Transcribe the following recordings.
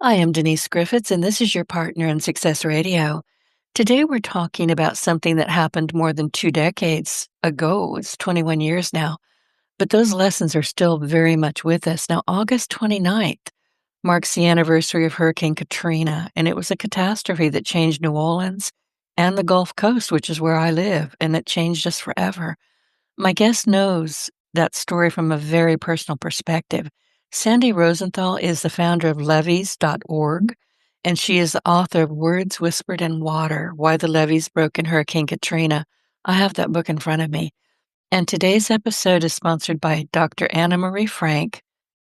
I am Denise Griffitts, and this is your partner in Success Radio. Today, we're talking about something that happened more than 2 decades ago. It's 21 years now, but those lessons are still very much with us. Now, August 29th marks the anniversary of Hurricane Katrina, and it was a catastrophe that changed New Orleans and the Gulf Coast, which is where I live, and it changed us forever. My guest knows that story from a very personal perspective. Sandy Rosenthal is the founder of Levees.org, and she is the author of Words Whispered in Water, Why the Levees Broke in Hurricane Katrina. I have that book in front of me. And today's episode is sponsored by Dr. Anna Marie Frank.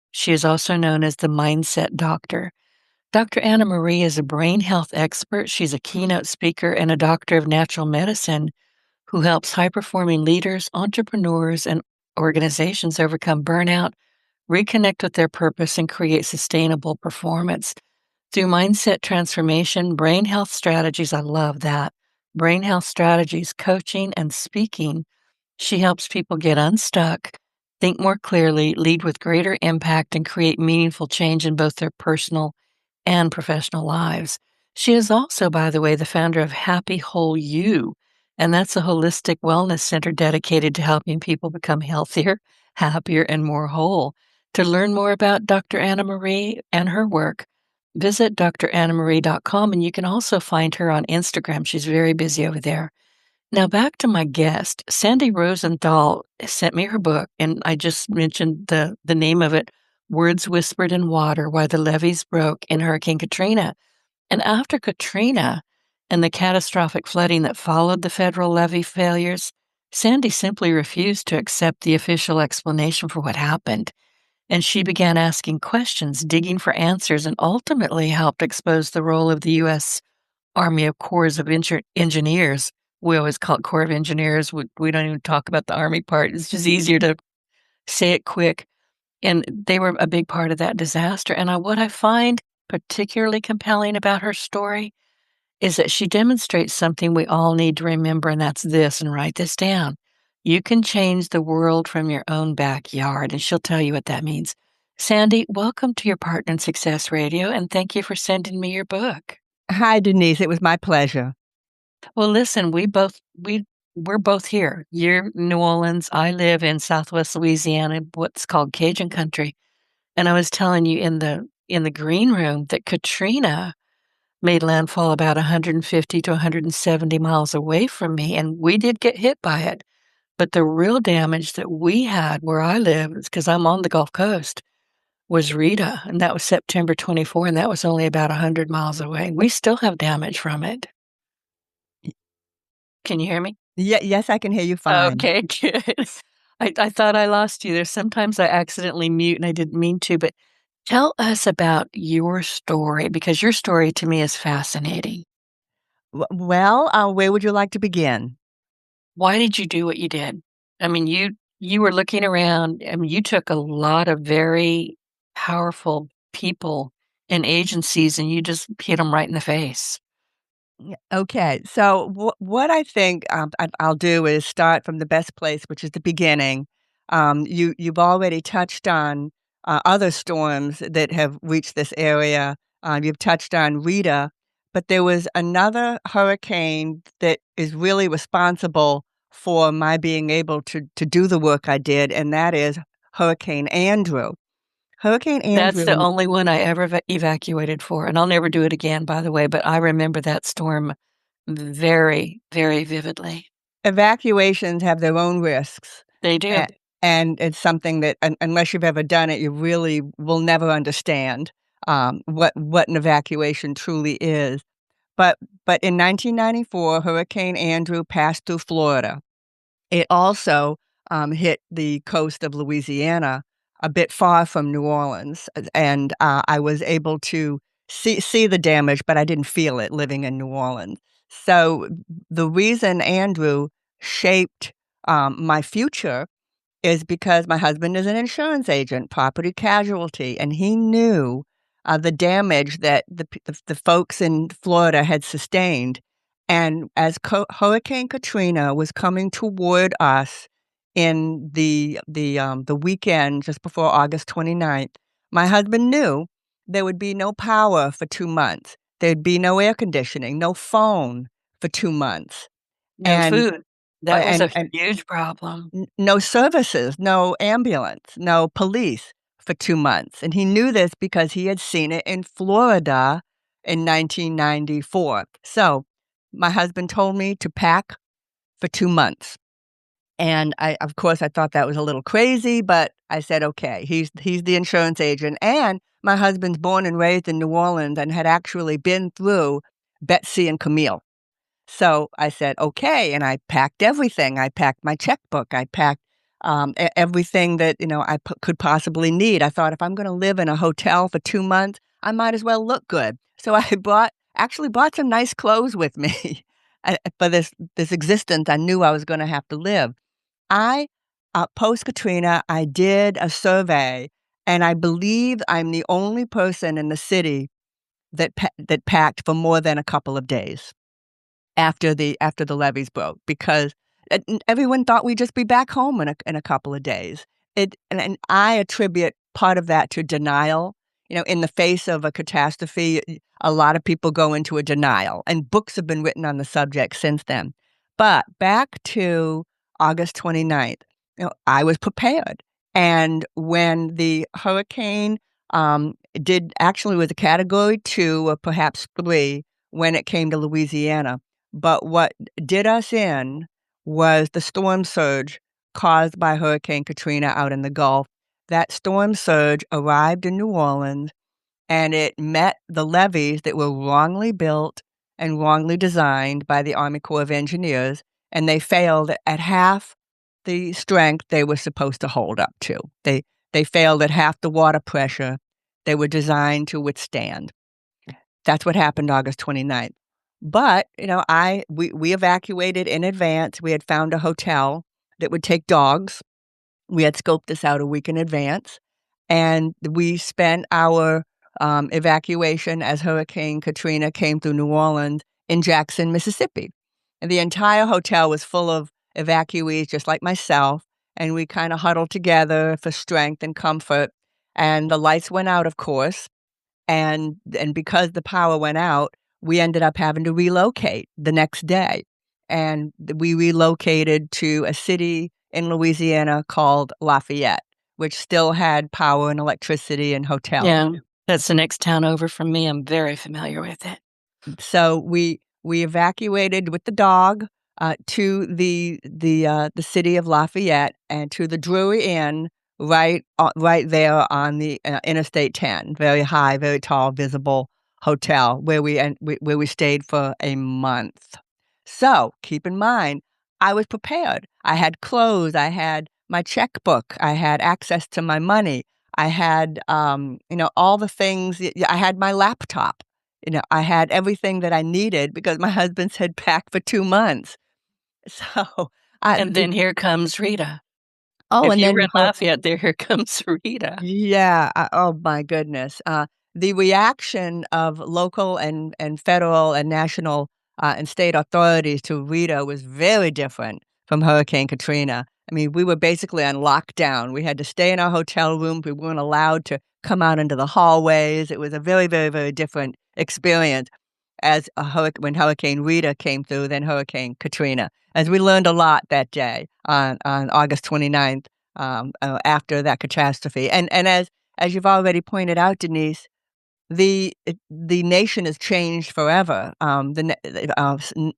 She is also known as the Mindset Doctor. Dr. Anna Marie is a brain health expert. She's a keynote speaker and a doctor of natural medicine who helps high-performing leaders, entrepreneurs, and organizations overcome burnout, reconnect with their purpose, and create sustainable performance. Through mindset transformation, brain health strategies, I love that, brain health strategies, coaching, and speaking, she helps people get unstuck, think more clearly, lead with greater impact, and create meaningful change in both their personal and professional lives. She is also, by the way, the founder of Happy Whole You, and that's a holistic wellness center dedicated to helping people become healthier, happier, and more whole. To learn more about Dr. Anna Marie and her work, visit drannamarie.com, and you can also find her on Instagram. She's very busy over there. Now, back to my guest. Sandy Rosenthal sent me her book, and I just mentioned the name of it, Words Whispered in Water, Why the Levees Broke in Hurricane Katrina. And after Katrina and the catastrophic flooding that followed the federal levee failures, Sandy simply refused to accept the official explanation for what happened. And she began asking questions, digging for answers, and ultimately helped expose the role of the U.S. Army of Corps of Engineers. We always call it Corps of Engineers. We don't even talk about the Army part. It's just easier to say it quick. And they were a big part of that disaster. And what I find particularly compelling about her story is that she demonstrates something we all need to remember, and that's this, and write this down. You can change the world from your own backyard, and she'll tell you what that means. Sandy, welcome to your Partner in Success Radio, and thank you for sending me your book. Hi, Denise. It was my pleasure. Well, listen, we're both here. You're in New Orleans. I live in Southwest Louisiana, what's called Cajun country. And I was telling you in the green room that Katrina made landfall about 150 to 170 miles away from me, and we did get hit by it. But the real damage that we had where I live, because I'm on the Gulf Coast, was Rita, and that was September 24, and that was only about 100 miles away. We still have damage from it. Can you hear me? Yes, I can hear you fine. Okay, good. I thought I lost you there. Sometimes I accidentally mute, and I didn't mean to, but tell us about your story, because your story to me is fascinating. Well, where would you like to begin? Why did you do what you did? I mean, you were looking around. I mean, you took a lot of very powerful people and agencies, and you just hit them right in the face. Okay, so what I think I'll do is start from the best place, which is the beginning. You've already touched on other storms that have reached this area. You've touched on Rita, but there was another hurricane that is really responsible for my being able to do the work I did, and that is Hurricane Andrew. Hurricane That's the Andrew only one I ever evacuated for, and I'll never do it again, by the way, but I remember that storm very, very vividly. Evacuations have their own risks, They do. a and it's something that unless you've ever done it, you really will never understand, what an evacuation truly is. But but in 1994, Hurricane Andrew passed through Florida. It also, hit the coast of Louisiana, a bit far from New Orleans, and, I was able to see the damage, but I didn't feel it living in New Orleans. So, the reason Andrew shaped, my future is because my husband is an insurance agent, property casualty, and he knew, the damage that the folks in Florida had sustained, and as Hurricane Katrina was coming toward us in the weekend just before August 29th, my husband knew there would be no power for 2 months. There'd be no air conditioning, no phone for 2 months, No and food. That was a and huge problem. no services, no ambulance, no police for 2 months, and he knew this because he had seen it in Florida in 1994. So, my husband told me to pack for 2 months. And I of course, I thought that was a little crazy, but I said, "Okay." He's the insurance agent, and my husband's born and raised in New Orleans and had actually been through Betsy and Camille. So I said, "Okay," and I packed everything. I packed my checkbook. I packed, everything that, I could possibly need. I thought if I'm gonna live in a hotel for 2 months, I might as well look good. So I bought some nice clothes with me, for this existence I knew I was gonna have to live. I post Katrina, I did a survey, and I believe I'm the only person in the city that packed for more than a couple of days after the levees broke because everyone thought we'd just be back home in a couple of days. And I attribute part of that to denial. In the face of a catastrophe, a lot of people go into a denial, and books have been written on the subject since then. But back to August 29th, I was prepared. And when the hurricane did actually was a category 2 or perhaps 3 when it came to Louisiana, but what did us in was the storm surge caused by Hurricane Katrina out in the Gulf. That storm surge arrived in New Orleans, and it met the levees that were wrongly built and wrongly designed by the Army Corps of Engineers, and they failed at half the strength they were supposed to hold up to. They failed at half the water pressure they were designed to withstand. That's what happened August 29th. But, we evacuated in advance. We had found a hotel that would take dogs. We had scoped this out a week in advance, and we spent our, evacuation as Hurricane Katrina came through New Orleans in Jackson, Mississippi. And the entire hotel was full of evacuees just like myself, and we kinda huddled together for strength and comfort, and the lights went out, of course, and because the power went out, we ended up having to relocate the next day, and we relocated to a city in Louisiana called Lafayette, which still had power and electricity and hotels. Yeah, that's the next town over from me. I'm very familiar with it. So we evacuated with the dog, to the city of Lafayette and to the Drury Inn right there on the, Interstate 10, very high, very tall, visible hotel where we stayed for a month. So, keep in mind, I was prepared. I had clothes, I had my checkbook, I had access to my money, I had, all the things I had my laptop. I had everything that I needed because my husband said pack for 2 months. So, I And then here comes Rita. oh, If and you were then in Lafayette, there here comes Rita. yeah, oh my goodness. The reaction of local and federal and national, and state authorities to Rita was very different from Hurricane Katrina. I mean, we were basically on lockdown. We had to stay in our hotel rooms. We weren't allowed to come out into the hallways. It was a very, very, very different experience as when Hurricane Rita came through than Hurricane Katrina, as we learned a lot that day on August 29th, after that catastrophe. And as you've already pointed out, Denise, the nation has changed forever.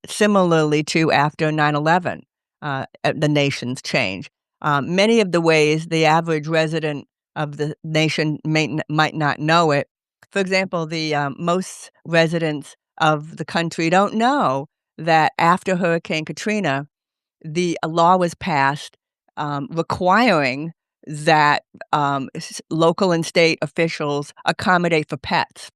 Similarly to after 9/11, the nation's changed. Many of the ways the average resident of the nation might not know it. For example, the most residents of the country don't know that after Hurricane Katrina, a law was passed, requiring that, local and state officials accommodate for pets.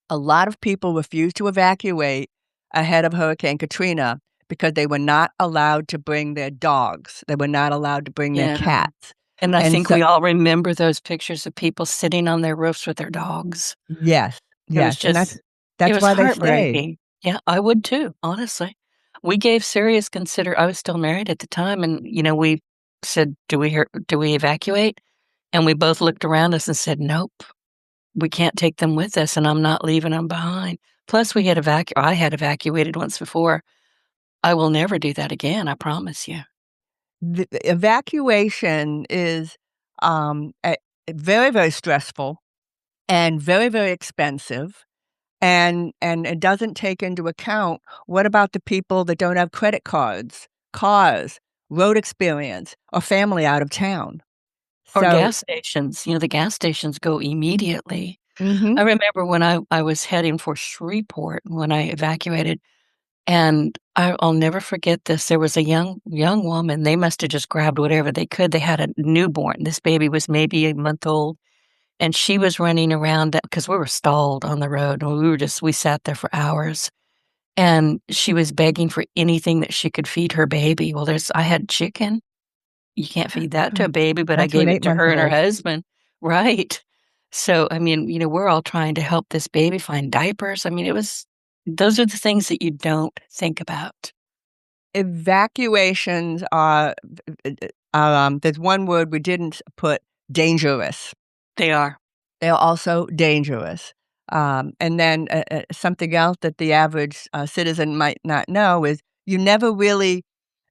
A lot of people refused to evacuate ahead of Hurricane Katrina because they were not allowed to bring their dogs. They were not allowed to bring their Yeah, cats. and I And think so we all remember those pictures of people sitting on their roofs with their dogs. yes, It was yes, and just it that's was why they stayed. heartbreaking. Yeah, I would too, honestly. We gave serious I was still married at the time, and, we said, do we evacuate?" And we both looked around us and said, "Nope." we can't take them with us, and I'm not leaving them behind. Plus, I had evacuated once before. I will never do that again, I promise you. The evacuation is, very, very stressful and very, very expensive, and it doesn't take into account what about the people that don't have credit cards, cars, road experience, or family out of town? Or So gas stations, the gas stations go immediately. mhm. I remember when I was heading for Shreveport when I evacuated, and I'll never forget this. There was a young woman, they must have just grabbed whatever they could. They had a newborn. This baby was maybe a month old, and she was running around because we were stalled on the road, and we sat there for hours, and she was begging for anything that she could feed her baby. Well, I had chicken. You can't feed that to a baby, but I Not to an gave it to her and her eight-month-old. husband. Right. So, I mean, we're all trying to help this baby find diapers. I mean, those are the things that you don't think about. Evacuations there's one word we didn't put, dangerous. They are. They're also dangerous. And then, something else that the average, citizen might not know is you never really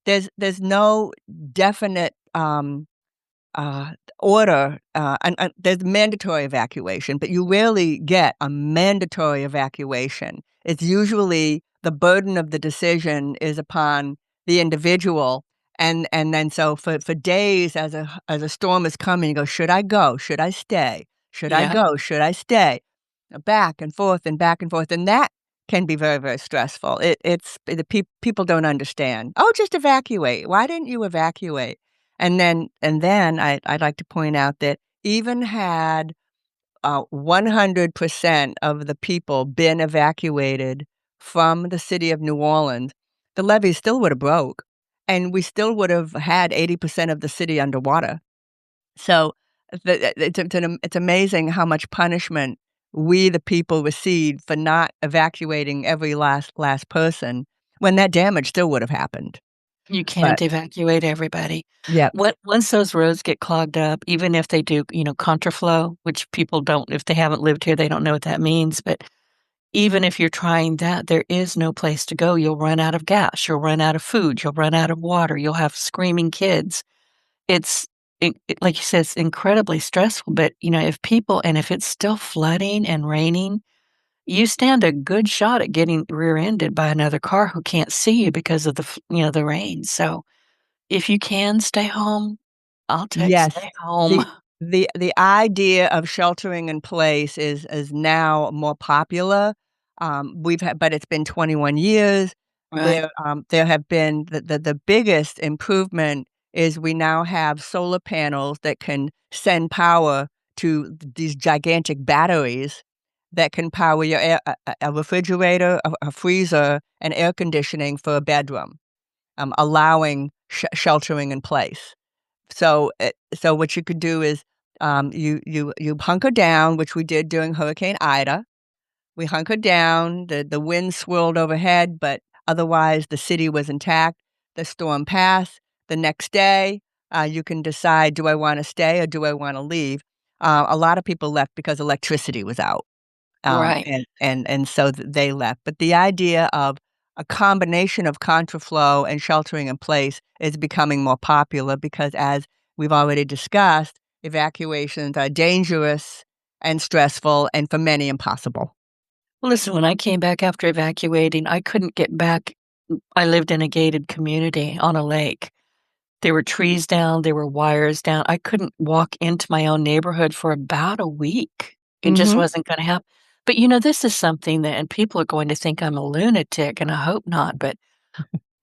there's no definite, uh, order, and there's mandatory evacuation, but you rarely get a mandatory evacuation. It's usually the burden of the decision is upon the individual, and then so for days as a storm is coming, you go, "Should I go? Should I stay? Should I Yeah. go? Should I stay?" Back and forth, and that can be very, very stressful. It's the people don't understand. "Oh, just evacuate. Why didn't you evacuate?" And then I'd like to point out that even had, 100% of the people been evacuated from the city of New Orleans, the levees still woulda broke, and we still would have had 80% of the city underwater. So, it's amazing how much punishment we, the people, received for not evacuating every last person when that damage still would have happened. You But can't evacuate everybody. yeah. Once those roads get clogged up, even if they do, contraflow, which people don't, if they haven't lived here, they don't know what that means. But even if you're trying that, there is no place to go. You'll run out of gas. You'll run out of food. You'll run out of water. You'll have screaming kids. It's like you said, it's incredibly stressful. But if it's still flooding and raining, you stand a good shot at getting rear-ended by another car who can't see you because of the rain. So if you can stay home, I'll take Yes. stay home. The idea of sheltering in place is now more popular. We've had but it's been 21 years. Right. There have been the biggest improvement is we now have solar panels that can send power to these gigantic batteries that can power your a refrigerator, a freezer, and air conditioning for a bedroom, allowing sheltering in place. So what you could do is, you hunker down, which we did during Hurricane Ida. We hunkered down, the wind swirled overhead, but otherwise the city was intact. The storm passed. The next day, you can decide, "Do I wanna stay or do I wanna leave?" A lot of people left because electricity was out. Right. And so they left. But the idea of a combination of contraflow and sheltering in place is becoming more popular because, as we've already discussed, evacuations are dangerous and stressful and for many impossible. Well, listen, when I came back after evacuating, I couldn't get back. I lived in a gated community on a lake. There were trees down, there were wires down. I couldn't walk into my own neighborhood for about a week. It just Mhm. wasn't gonna happen. But, this is something that and people are going to think I'm a lunatic, and I hope not, but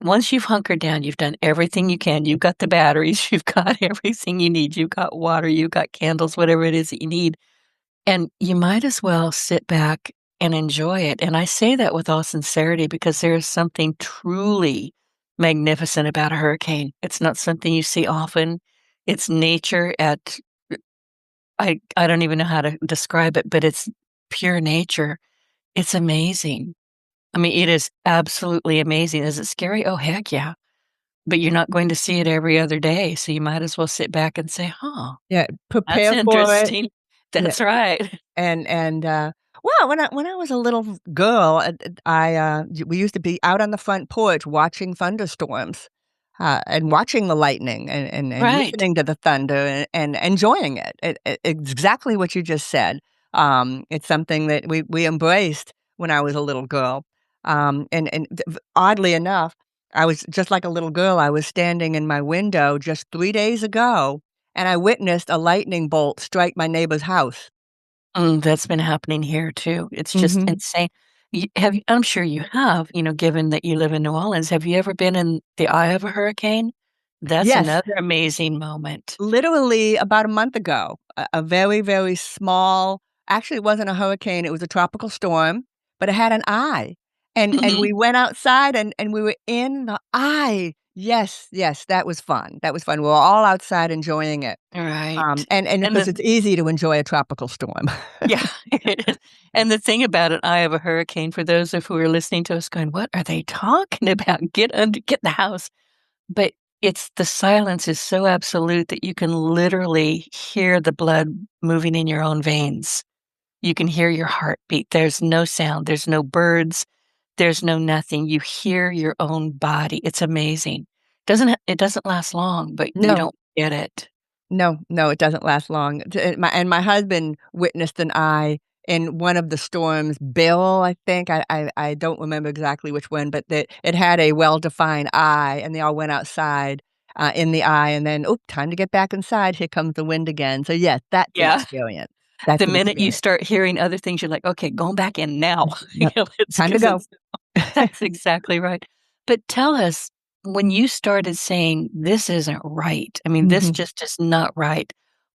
once you've hunkered down, you've done everything you can. You've got the batteries, you've got everything you need, you've got water, you've got candles, whatever it is that you need, and you might as well sit back and enjoy it, and I say that with all sincerity because there is something truly magnificent about a hurricane. It's not something you see often. It's nature at I don't even know how to describe it, but it's pure nature. It's amazing. I mean, it is absolutely amazing. Is it scary? Oh, heck yeah. But you're not going to see it every other day, so you might as well sit back and say, "Huh, Yeah, that's prepare for it. interesting." Yeah, That's right. well, when I was a little girl, we used to be out on the front porch watching thunderstorms, and watching the lightning and Right. listening to the thunder and enjoying it. Exactly what you just said. It's something that we embraced when I was a little girl. Oddly enough, I was just like a little girl, I was standing in my window just 3 days ago, and I witnessed a lightning bolt strike my neighbor's house. That's been happening here too. It's just Mhm. insane. I'm sure you have, given that you live in New Orleans, have you ever been in the eye of a hurricane? That's Yes. another amazing moment. Literally about a month ago, a very, very small, actually, it wasn't a hurricane, it was a tropical storm, but it had an eye, and Mhm. we went outside and we were in the eye. Yes, yes, that was fun, that was fun. We were all outside enjoying it, Right. and of And course, the it's easy to enjoy a tropical storm. Yeah, it is. And the thing about it, eye of a hurricane, for those of who are listening to us going, "What are they talking about? Get in the house." But it's the silence is so absolute that you can literally hear the blood moving in your own veins. You can hear your heartbeat. There's no sound, there's no birds, there's no nothing. You hear your own body. It's amazing. It doesn't last long, but you No. don't get it. No, no, it doesn't last long. My husband witnessed an eye in one of the storms, Bill, I think. I don't remember exactly which one, but that it had a well-defined eye, and they all went outside, in the eye, and then, "Oop, time to get back inside. Here comes the wind again." So, yes, that's an Yeah. experience. That's The an minute you experience. start hearing other things, you're like, "Okay, going back in now." Yep. It's Time to 'cause go. that's exactly right. But tell us, when you started saying, "This isn't right, I mean, this Mhm, just is not right,"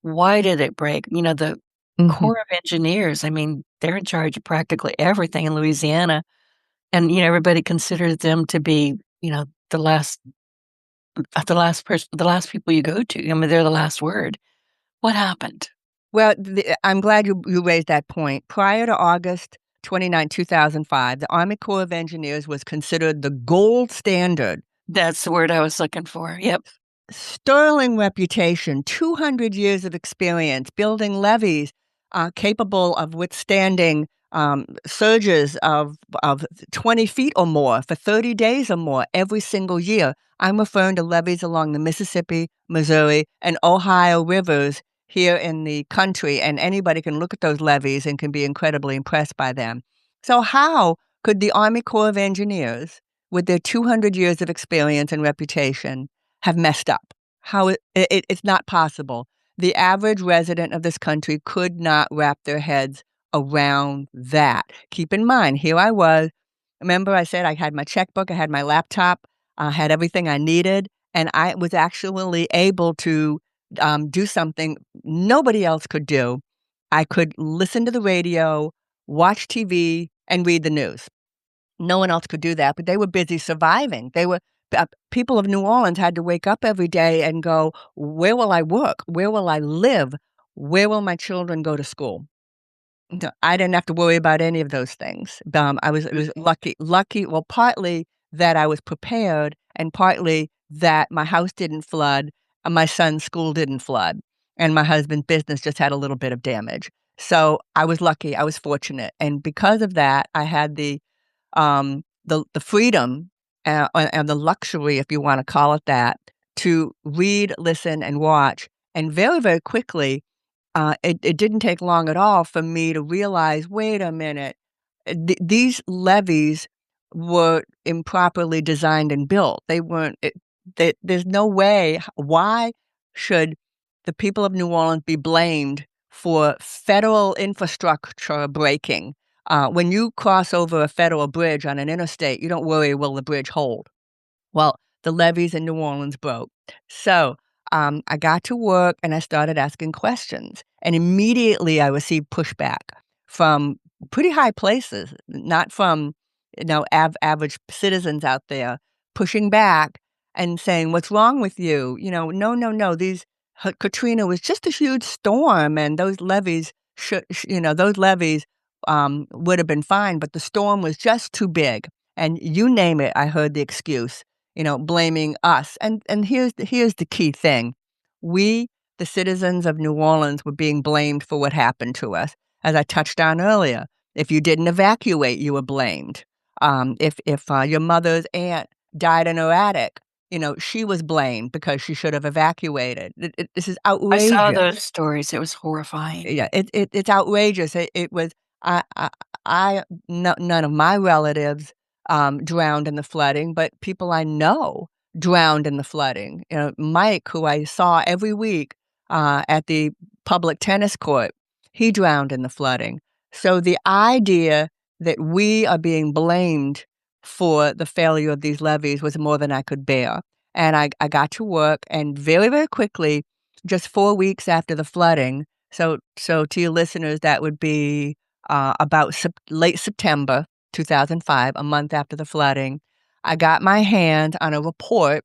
why did it break? The mhm. Corps of Engineers, I mean, they're in charge of practically everything in Louisiana, and, everybody considers them to be, the last people you go to. I mean, they're the last word. What happened? Well, I'm glad you raised that point. Prior to August 29, 2005, the Army Corps of Engineers was considered the gold standard. That's the word I was looking for. Yep. Sterling reputation, 200 years of experience building levees, capable of withstanding, surges of 20 feet or more for 30 days or more every single year. I'm referring to levees along the Mississippi, Missouri, and Ohio rivers here in the country, and anybody can look at those levees and can be incredibly impressed by them. So how could the Army Corps of Engineers, with their 200 years of experience and reputation, have messed up? How it's not possible. The average resident of this country could not wrap their heads around that. Keep in mind, here I was. Remember I said I had my checkbook, I had my laptop, I had everything I needed, and I was actually able to, do something nobody else could do. I could listen to the radio, watch TV, and read the news. No one else could do that, but they were busy surviving. People of New Orleans had to wake up every day and go, "Where will I work? Where will I live? Where will my children go to school?" No, I didn't have to worry about any of those things. It was lucky, well, partly that I was prepared and partly that my house didn't flood, and my son's school didn't flood, and my husband's business just had a little bit of damage. So, I was lucky, I was fortunate, and because of that, I had the freedom, and the luxury, if you wanna call it that, to read, listen, and watch, and very, very quickly, it didn't take long at all for me to realize, "Wait a minute, these levees were improperly designed and built. They weren't there's no way why should the people of New Orleans be blamed for federal infrastructure breaking? When you cross over a federal bridge on an interstate, you don't worry, will the bridge hold? Well, the levees in New Orleans broke. So, I got to work and I started asking questions, and immediately I received pushback from pretty high places, not from, average citizens out there pushing back and saying, "What's wrong with you?" "No, no, no, Katrina was just a huge storm, and those levees those levees, would have been fine, but the storm was just too big." And you name it, I heard the excuse, blaming us. And here's the key thing. We, the citizens of New Orleans were being blamed for what happened to us. As I touched on earlier, if you didn't evacuate, you were blamed. If your mother's aunt died in her attic, she was blamed because she should have evacuated. This is I saw outrageous. those stories, it was horrifying. Yeah, it's outrageous. It was I I I no none of my relatives, drowned in the flooding, but people I know drowned in the flooding. Mike, who I saw every week, at the public tennis court, he drowned in the flooding. So the idea that we are being blamed for the failure of these levees was more than I could bear, and I got to work, and very, very quickly, just 4 weeks after the flooding, so to your listeners, that would be, about late September 2005, a month after the flooding. I got my hand on a report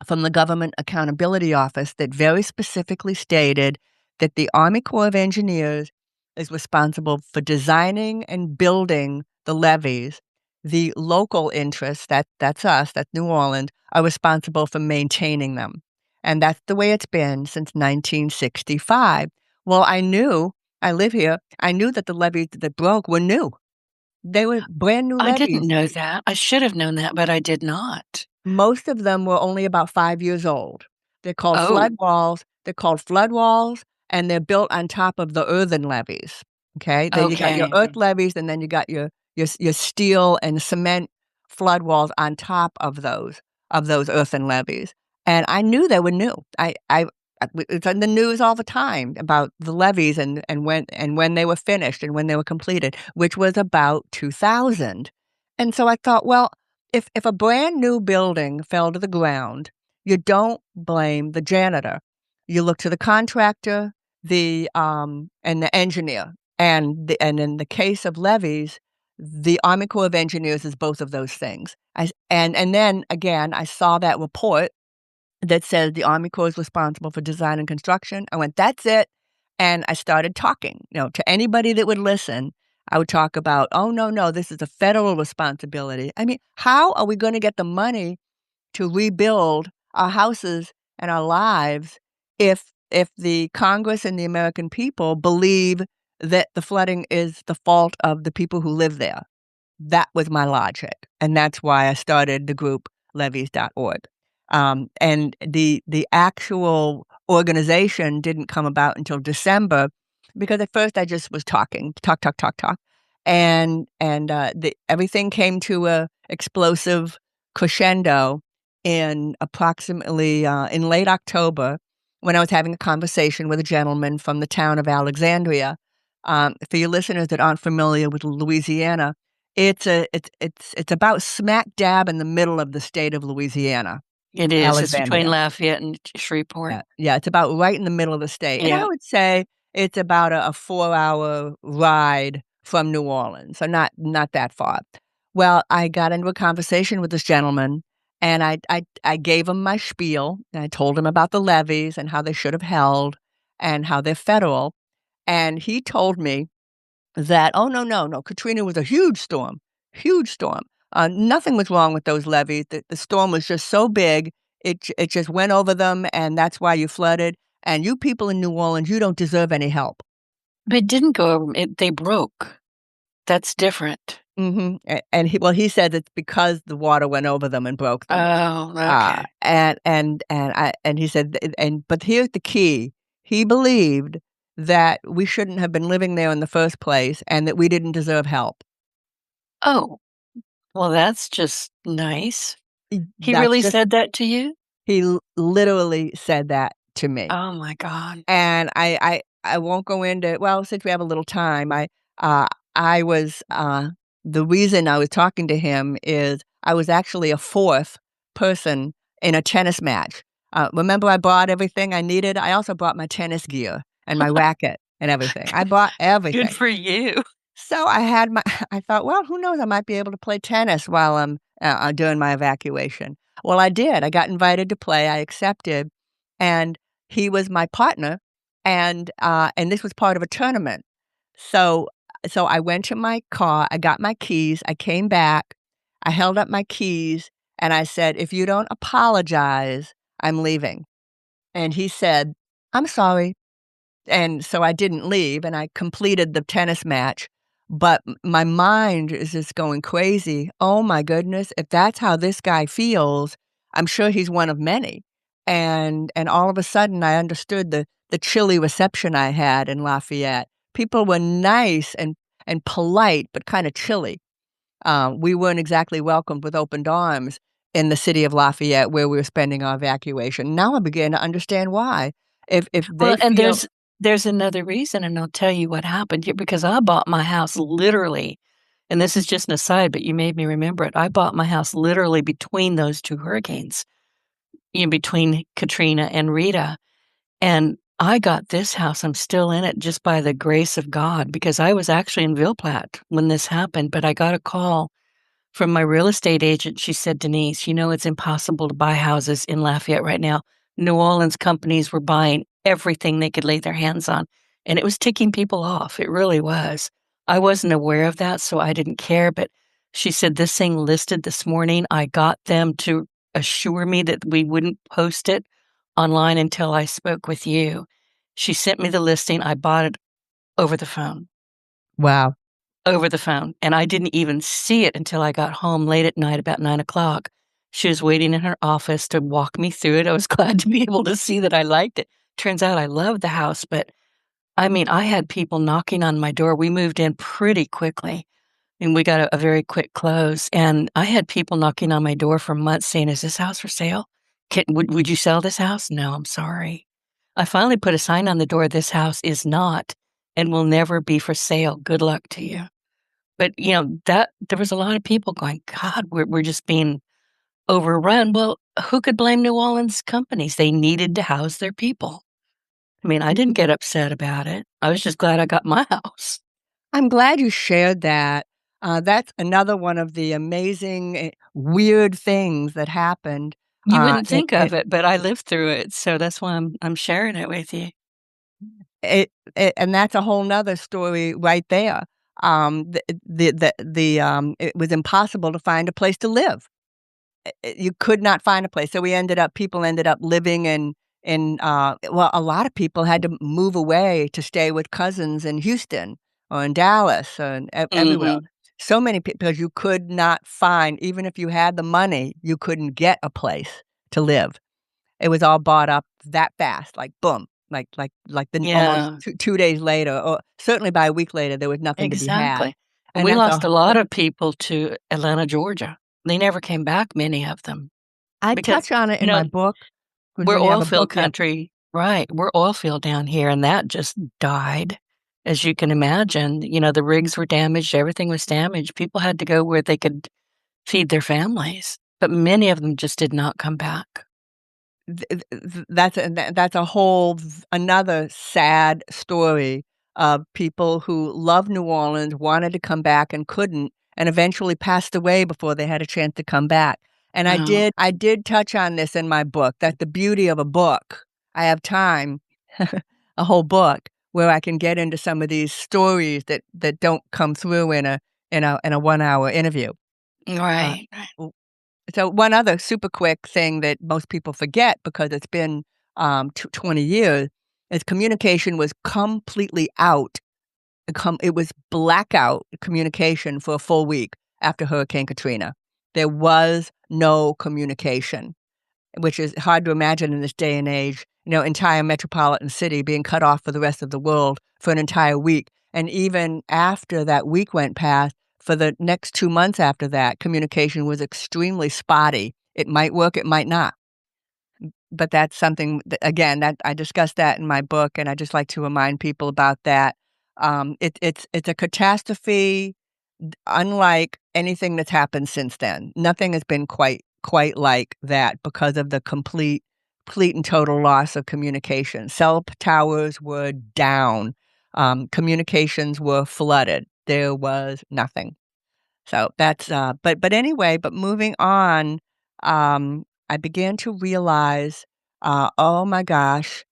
from the Government Accountability Office that very specifically stated that the Army Corps of Engineers is responsible for designing and building the levees. The local interests, that's us, that's New Orleans, are responsible for maintaining them. And that's the way it's been since 1965. Well, I live here, I knew that the levees that broke were new. They were brand new I didn't levees. know that. I should have known that, but I did not. Most of them were only about 5 years old. They're called Oh, flood walls, and they're built on top of the earthen levees, okay? Then you got your okay. earth levees, and then you got your steel and cement flood walls on top of those earthen levees, and I knew they were new. It's on the news all the time about the levees and when they were finished and when they were completed, which was about 2000, and so I thought, well, if a brand new building fell to the ground, you don't blame the janitor. You look to the contractor, and the engineer. And in the case of levees, the Army Corps of Engineers is both of those things. And then again, I saw that report that says the Army Corps is responsible for design and construction. I went, that's it. And I started talking, to anybody that would listen. I would talk about, oh, no, no, this is a federal responsibility. I mean, how are we going to get the money to rebuild our houses and our lives if the Congress and the American people believe that the flooding is the fault of the people who live there? That was my logic, and that's why I started the group levees.org. And the actual organization didn't come about until December because at first I just was talking, talk, talk, talk, talk, and everything came to a explosive crescendo in late October when I was having a conversation with a gentleman from the town of Alexandria. For your listeners that aren't familiar with Louisiana, it's about smack dab in the middle of the state of Louisiana, It is. It's between Alexandria. Lafayette and Shreveport. Yeah, yeah, it's about right in the middle of the state, and I Yeah. would say it's about a 4-hour ride from New Orleans, so not that far. Well, I got into a conversation with this gentleman, and I gave him my spiel, and I told him about the levees and how they should have held and how they're federal, and he told me that, "Oh, no, no, no, Katrina was a huge storm, huge storm. Nothing was wrong with those levees. The storm was just so big, it just went over them, and that's why you flooded. And you people in New Orleans, you don't deserve any help." But it didn't go over they broke. That's different. Mhm, and he said it's because the water went over them and broke them. Oh, okay. And he said, but here's the key. He believed that we shouldn't have been living there in the first place and that we didn't deserve help. Oh, well, that's just nice. He That's really just said that to you? literally said that to me. Oh my god. And I won't go into, well, since we have a little time, uh, I was, the reason I was talking to him is I was actually a 4th person in a tennis match. Remember I brought everything I needed? I also brought my tennis gear and my racket and everything. I bought Good everything. for you. So I had my I thought, "Well, who knows, I might be able to play tennis while I'm, doing my evacuation." Well, I did, I got invited to play, I accepted, and he was my partner, and this was part of a tournament. So so I went to my car, I got my keys, I came back, I held up my keys, and I said, "If you don't apologize, I'm leaving." And he said, I'm sorry." And so I didn't leave, and I completed the tennis match, but my mind is just going crazy. "Oh my goodness, if that's how this guy feels, I'm sure he's one of many." And all of a sudden, I understood the chilly reception I had in Lafayette. People were nice and polite, but kinda chilly. We weren't exactly welcomed with open arms in the city of Lafayette where we were spending our evacuation. Now I begin to understand why. If they Well, and feel there's another reason, and I'll tell you what happened here because I bought my house literally, and this is just an aside, but you made me remember it. I bought my house literally between those 2 hurricanes, between Katrina and Rita, and I got this house, I'm still in it just by the grace of God because I was actually in Ville Platte when this happened, but I got a call from my real estate agent. She said, "Denise, it's impossible to buy houses in Lafayette right now. New Orleans companies were buying everything they could lay their hands on, and it was ticking people off. It really was. I wasn't aware of that, so I didn't care, but she said, "This thing listed this morning. I got them to assure me that we wouldn't post it online until I spoke with you." She sent me the listing. I bought it over the phone. Wow. Over the phone, and I didn't even see it until I got home late at night about 9 o'clock. She was waiting in her office to walk me through it. I was glad to be able to see that I liked it. Turns out I loved the house, but, I mean, I had people knocking on my door. We moved in pretty quickly, and we got a very quick close, and I had people knocking on my door for months saying, "Is this house for sale? Would you sell this house?" "No, I'm sorry." I finally put a sign on the door, "This house is not and will never be for sale. Good luck to you." But, that there was a lot of people going, "God, we're just being overrun." Well, who could blame New Orleans companies? They needed to house their people. I mean, I didn't get upset about it. I was just glad I got my house. I'm glad you shared that. That's another one of the amazing, weird things that happened, You wouldn't in think of it, but I lived through it, so that's why I'm sharing it with you. and that's a whole 'nother story right there. It was impossible to find a place to live. You could not find a place, so people ended up living well, a lot of people had to move away to stay with cousins in Houston or in Dallas and everywhere. Mhm. So many people because you could not find even if you had the money, you couldn't get a place to live. It was all bought up that fast, like, boom, like the almost Yeah, 2 days later, or certainly by a week later, there was nothing to be had, exactly. And and we that's lost a whole lot of people to Atlanta, Georgia. They never came back, many of them, I because, touch on it you in my know book, we're when you have oil a field book, yeah. country, right, we're oil field down here, and that just died, as you can imagine. The rigs were damaged, everything was damaged, people had to go where they could feed their families, but many of them just did not come back. That's a whole another sad story of people who loved New Orleans, wanted to come back and couldn't, and eventually passed away before they had a chance to come back. And Oh, I did touch on this in my book. That's the beauty of a book. I have time, a whole book where I can get into some of these stories that don't come through in a 1 hour interview. Uh, right, right. so one other super quick thing that most people forget because it's been 20 years is communication was completely out. It was blackout communication for a full week after Hurricane Katrina. There was no communication, which is hard to imagine in this day and age. Entire metropolitan city being cut off for the rest of the world for an entire week. And even after that week went past, for the next 2 months after that, communication was extremely spotty. It might work, it might not. But that's something that, again, that I discussed that in my book, and I just like to remind people about that. It's a catastrophe unlike anything that's happened since then. Nothing has been quite like that because of the complete and total loss of communication. Cell towers were down. Communications were flooded. There was nothing. So that's, but anyway, but moving on, I began to realize, oh my gosh,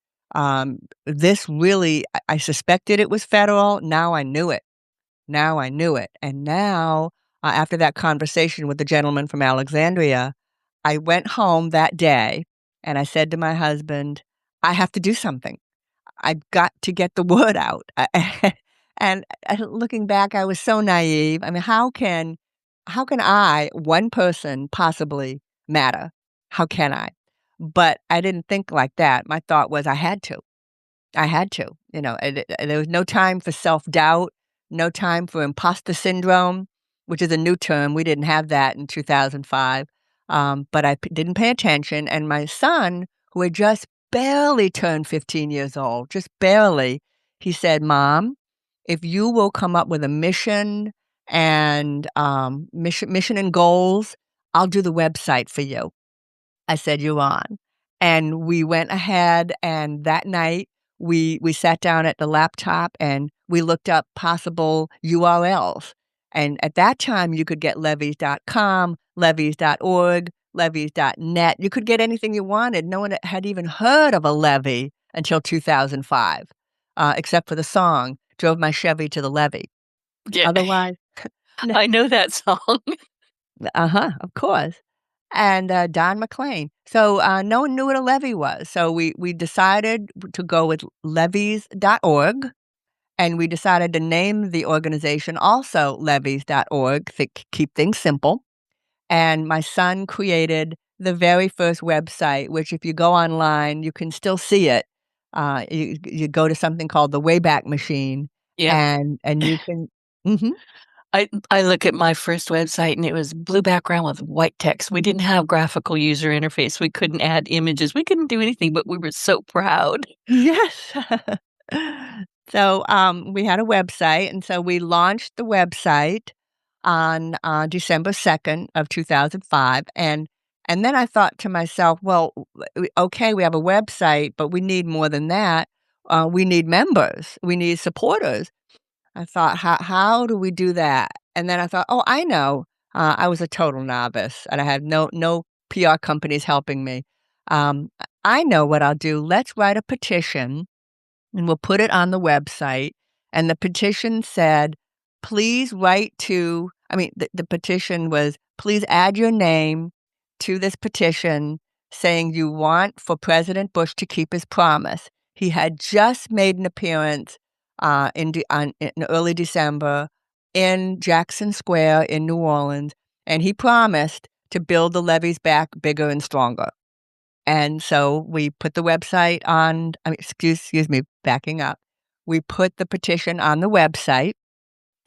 this really, I suspected it was federal. Now I knew it. Now I knew it. And now, after that conversation with the gentleman from Alexandria, I went home that day and I said to my husband, I have to do something. I've got to get the word out. And, looking back, I was so naive. I mean, how can I, one person, possibly matter? How can I? But I didn't think like that. My thought was I had to. I had to, there was no time for self-doubt, no time for imposter syndrome, which is a new term. We didn't have that in 2005, but I didn't pay attention, and my son, who had just barely turned 15 years old, just barely, he said, "Mom, if you will come up with a mission and, mission and goals, I'll do the website for you." I said, "You're on." And we went ahead, and that night, we sat down at the laptop, and we looked up possible URLs. And at that time, you could get levees.com, levees.org, levees.net. You could get anything you wanted. No one had even heard of a levee until 2005, except for the song, "Drove My Chevy to the Levee." Yeah, Otherwise n I know that song. Uh-huh, of course. And, Don McLean. So, no one knew what a levee was, so we decided to go with levees.org, and we decided to name the organization also levees.org to keep things simple, and my son created the very first website, which if you go online, you can still see it. You go to something called the Wayback Machine, Yep. and you can Mhm. I look at my first website and it was blue background with white text. We didn't have graphical user interface. We couldn't add images. We couldn't do anything, but we were so proud. Yes. So, we had a website, and so we launched the website on, December 2nd of 2005, and then I thought to myself, "Well, okay, we have a website, but we need more than that. We need members. We need supporters." I thought, "How do we do that?" And then I thought, "Oh, I know." I was a total novice, and I had no PR companies helping me. I know what I'll do. Let's write a petition and we'll put it on the website. And the petition said, please write to, I mean, the petition was, please add your name to this petition saying you want for President Bush to keep his promise. He had just made an appearance in early December in Jackson Square in New Orleans, and he promised to build the levees back bigger and stronger. And so we put the website on, I mean, excuse me, backing up. We put the petition on the website,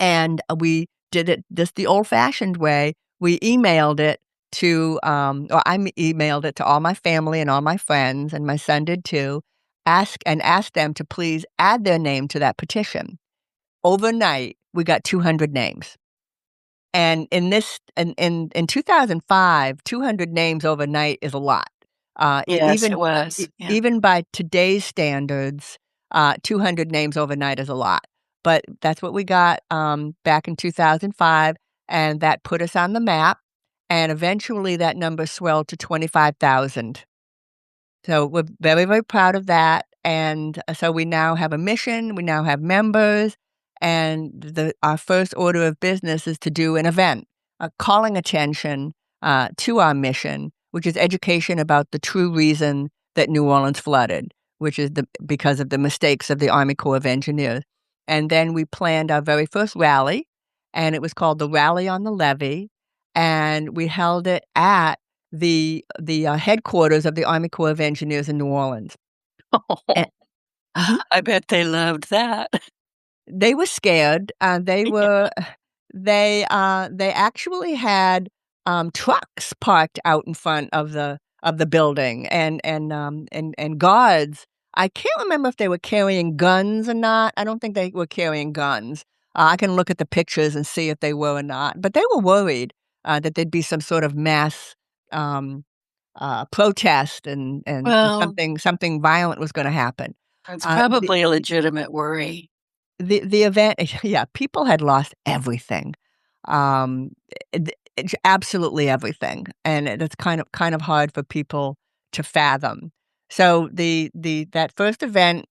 and we did it just the old-fashioned way. We emailed it to, or emailed it to all my family and all my friends, and my son did too, asked them to please add their name to that petition. Overnight, we got 200 names. And in 2005, 200 names overnight is a lot. Yes, it was. Yeah. Even by today's standards, 200 names overnight is a lot. But that's what we got, back in 2005, and that put us on the map, and eventually that number swelled to 25,000. So we're very, very proud of that, and, so we now have a mission, we now have members, and our first order of business is to do an event, calling attention, to our mission, which is education about the true reason that New Orleans flooded, which is because of the mistakes of the Army Corps of Engineers. And then we planned our very first rally, and it was called the Rally on the Levee, and we held it at the headquarters of the Army Corps of Engineers in New Orleans. And Mhm. I bet they loved that. They were scared, they actually had, trucks parked out in front of the building and guards. I can't remember if they were carrying guns or not. I don't think they were carrying guns. I can look at the pictures and see if they were or not, but they were worried, that there'd be some sort of mass, um, protest and Well, something violent was gonna happen. it's Uh, the probably a legitimate worry. the event yeah, people had lost everything. Um, absolutely everything, and it's kind of hard for people to fathom. So that first event,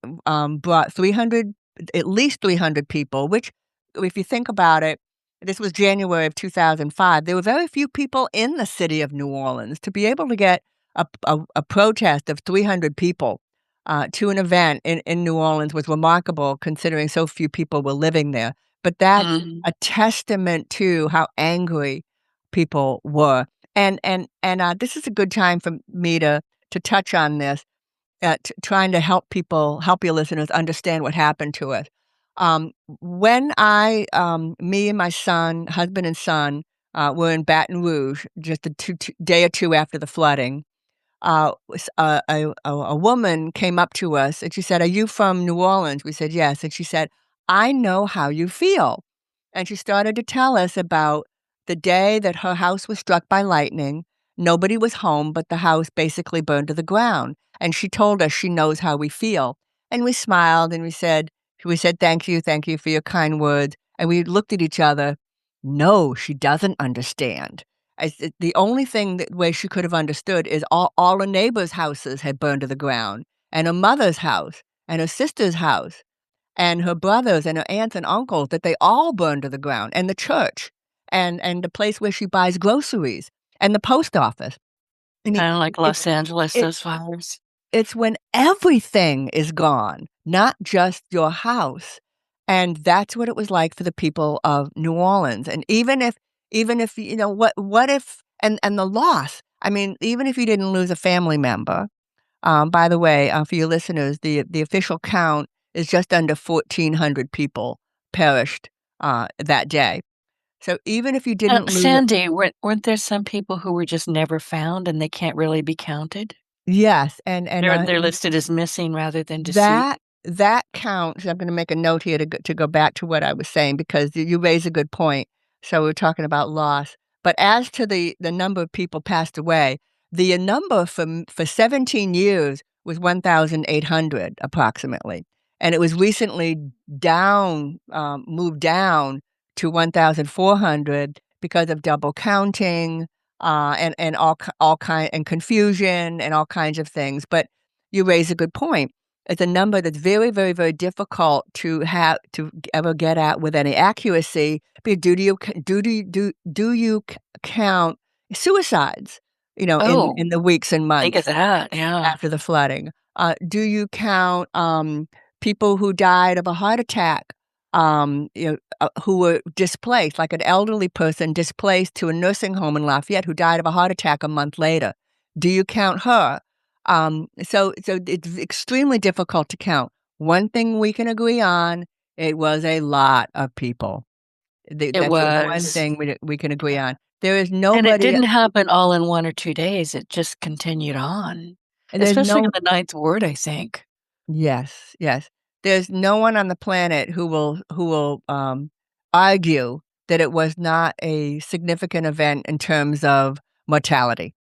brought 300 at least 300 people, which, if you think about it, this was January of 2005. There were very few people in the city of New Orleans to be able to get a protest of 300 people. to an event in New Orleans was remarkable considering so few people were living there. But that's Mhm. a testament to how angry people were. And this is a good time for me to touch on this, trying to help your listeners understand what happened to us. When me and my son, husband and son, were in Baton Rouge, just day or two after the flooding, a woman came up to us and she said, "Are you from New Orleans?" We said, "Yes." And she said, "I know how you feel." And she started to tell us about the day that her house was struck by lightning. Nobody was home, but the house basically burned to the ground. And she told us she knows how we feel. And we smiled and we said, thank you for your kind words. And we looked at each other. No, she doesn't understand. The only thing that way she could have understood is all her neighbors' houses had burned to the ground, and her mother's house, and her sister's house, and her brothers, and her aunts and uncles, that they all burned to the ground, and the church, and the place where she buys groceries, and the post office. I mean, Kinda like it's Los Angeles, it those fires. it's when everything is gone, not just your house, and that's what it was like for the people of New Orleans, and even if, what if and the loss, I mean, even if you didn't lose a family member, by the way, for your listeners, the official count is just under 1,400 people perished, that day. So even if you didn't lose a Sandy, weren't there some people who were just never found and they can't really be counted? yes, and, They're listed as missing rather than deceased. that counts. I'm gonna make a note here to go back to what I was saying because you raise a good point. So we're talking about loss. But as to the number of people passed away, the number for 17 years was 1,800 approximately, and it was recently moved down to 1,400 because of double counting, and all kind and confusion and all kinds of things. But you raise a good point. It's a number that's very, very, very difficult to ever get at with any accuracy. Because do you count suicides? Oh, In the weeks and think of months that, yeah. after the flooding. Do you count people who died of a heart attack? Who were displaced, like an elderly person displaced to a nursing home in Lafayette who died of a heart attack a month later. Do you count her? So it's extremely difficult to count. One thing we can agree on, it was a lot of people. It That's the one was. thing we can agree on. There is And it nobody didn't happen all in 1 or 2 days, it just continued on, there's especially in no the ninth ward, I think. Yes, yes. There's no one on the planet who will argue that it was not a significant event in terms of mortality.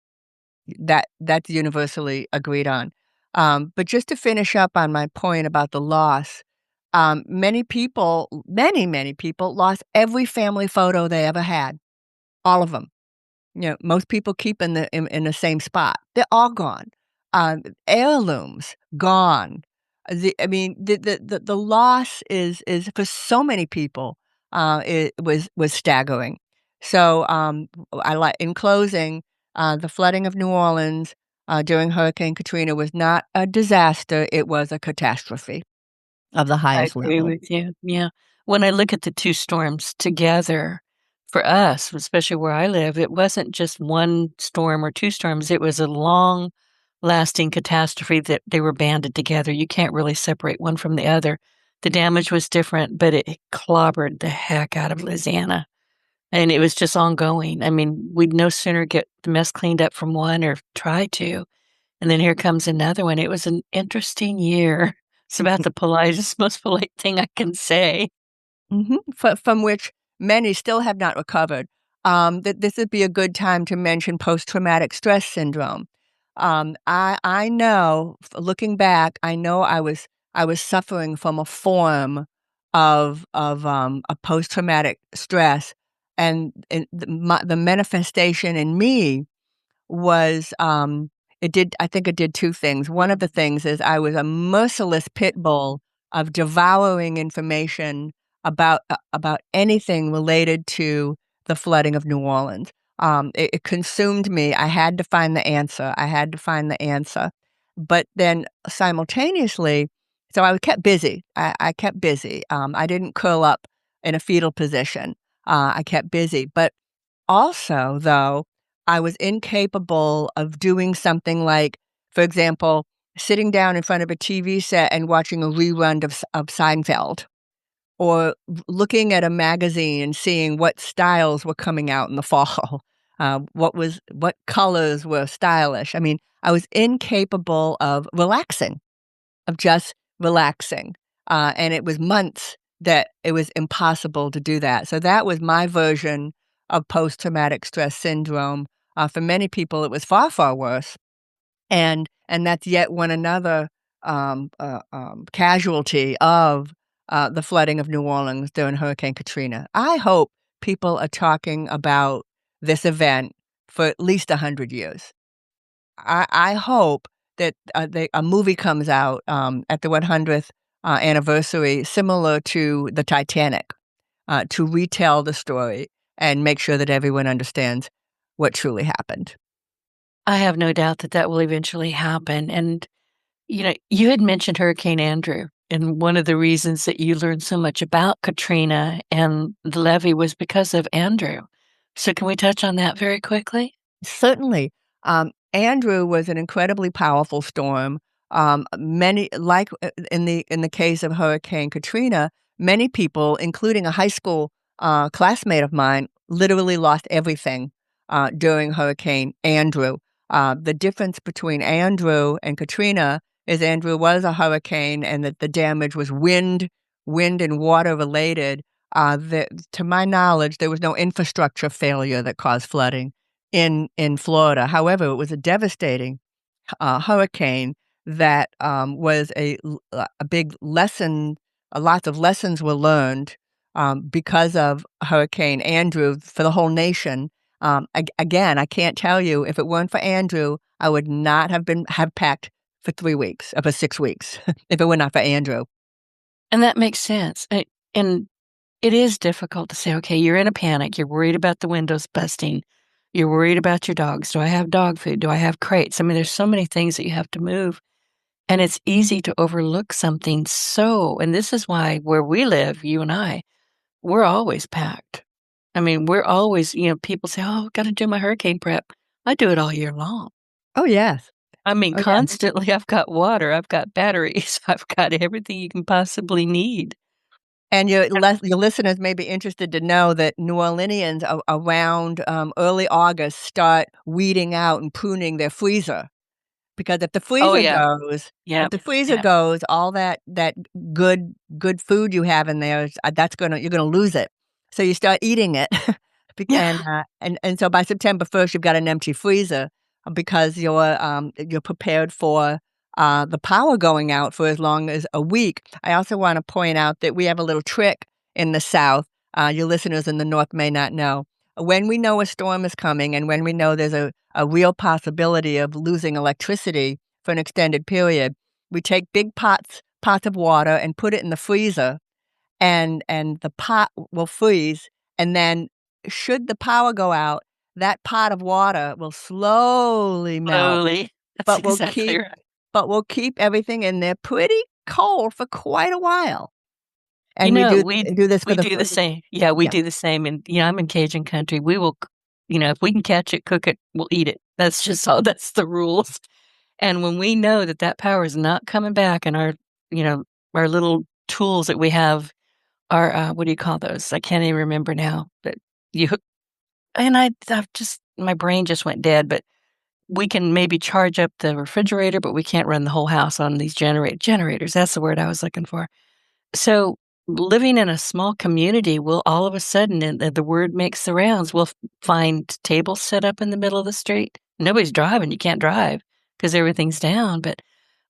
That's universally agreed on. But just to finish up on my point about the loss, many people lost every family photo they ever had, all of them. Most people keep in the same spot. They're all gone. Heirlooms, gone. I mean, the loss is for so many people, it was staggering. So, I like in closing, the flooding of New Orleans, during Hurricane Katrina was not a disaster, it was a catastrophe of the I highest agree level. with you, yeah. When I look at the 2 storms together, for us, especially where I live, it wasn't just 1 storm or 2 storms, it was a long-lasting catastrophe that they were banded together. You can't really separate one from the other. The damage was different, but it clobbered the heck out of Louisiana, and it was just ongoing. I mean, we'd no sooner get the mess cleaned up from one or try to, and then here comes another one. It was an interesting year. It's about the politest, most polite thing I can say. Mhm, from which many still have not recovered. That this would be a good time to mention post-traumatic stress syndrome. I know, looking back, I know I was suffering from a form of a post-traumatic stress, and the manifestation in me was, I think it did 2 things. One of the things is I was a merciless pit bull of devouring information about anything related to the flooding of New Orleans. It consumed me. I had to find the answer. I had to find the answer. but then simultaneously, so I kept busy. I kept busy. I didn't curl up in a fetal position. I kept busy, but also, though, I was incapable of doing something like, for example, sitting down in front of a TV set and watching a rerun of Seinfeld, or looking at a magazine and seeing what styles were coming out in the fall, what colors were stylish. I mean, I was incapable of relaxing, of just relaxing, and it was months that it was impossible to do that. So that was my version of post-traumatic stress syndrome. For many people, it was far, far worse, and that's yet one another, casualty of, the flooding of New Orleans during Hurricane Katrina. I hope people are talking about this event for at least 100 years. I hope that, a movie comes out, at the 100th, anniversary similar to the Titanic, to retell the story and make sure that everyone understands what truly happened. I have no doubt that that will eventually happen, and, you had mentioned Hurricane Andrew, and one of the reasons that you learned so much about Katrina and the levee was because of Andrew. So can we touch on that very quickly? Certainly. Andrew was an incredibly powerful storm. Many like, in the case of Hurricane Katrina, many people, including a high school, classmate of mine, literally lost everything, during Hurricane Andrew. The difference between Andrew and Katrina is Andrew was a hurricane and that the damage was wind and water related. To my knowledge, there was no infrastructure failure that caused flooding in Florida. However, it was a devastating, hurricane that, was a big lesson. Lots of lessons were learned, because of Hurricane Andrew for the whole nation. Again, I can't tell you, if it weren't for Andrew, I would not have packed for 3 weeks, or for 6 weeks, if it were not for Andrew. And that makes sense, and it is difficult to say, "Okay, you're in a panic, you're worried about the windows busting, you're worried about your dogs. Do I have dog food? Do I have crates?" I mean, there's so many things that you have to move, and it's easy to overlook something and this is why where we live, you and I, we're always packed. I mean, we're always people say, "Oh, gotta do my hurricane prep." I do it all year long. Oh, yes. I mean, Oh, yeah. constantly, I've got water, I've got batteries, I've got everything you can possibly need. And your listeners may be interested to know that New Orleanians around, early August start weeding out and pruning their freezer. Because Oh, yeah. if Yep. the freezer Yep. goes, all that good food you have in there is, you're gonna lose it. So you start eating it, Yeah. and so by September 1st, you've got an empty freezer, because you're prepared for, the power going out for as long as a week. I also wanna point out that we have a little trick in the South, your listeners in the North may not know. When we know a storm is coming and when we know there's a real possibility of losing electricity for an extended period, we take big pots of water and put it in the freezer, and the pot will freeze, and then should the power go out, that pot of water will slowly melt, Slowly. That's but will exactly keep right. everything in there pretty cold for quite a while. And we do this for we the do the first. same. Yeah, we Yeah. do the same, and, I'm in Cajun country. We will if we can catch it, cook it, we'll eat it. That's just all that's the rules, and when we know that that power is not coming back and you know, our little tools that we have are, what do you call those? I can't even remember now, but you hook and I've just my brain just went dead, but we can maybe charge up the refrigerator, but we can't run the whole house on these generators. That's the word I was looking for. So, living in a small community will all of a sudden, and the word makes the rounds, we'll find tables set up in the middle of the street. Nobody's driving, you can't drive because everything's down, but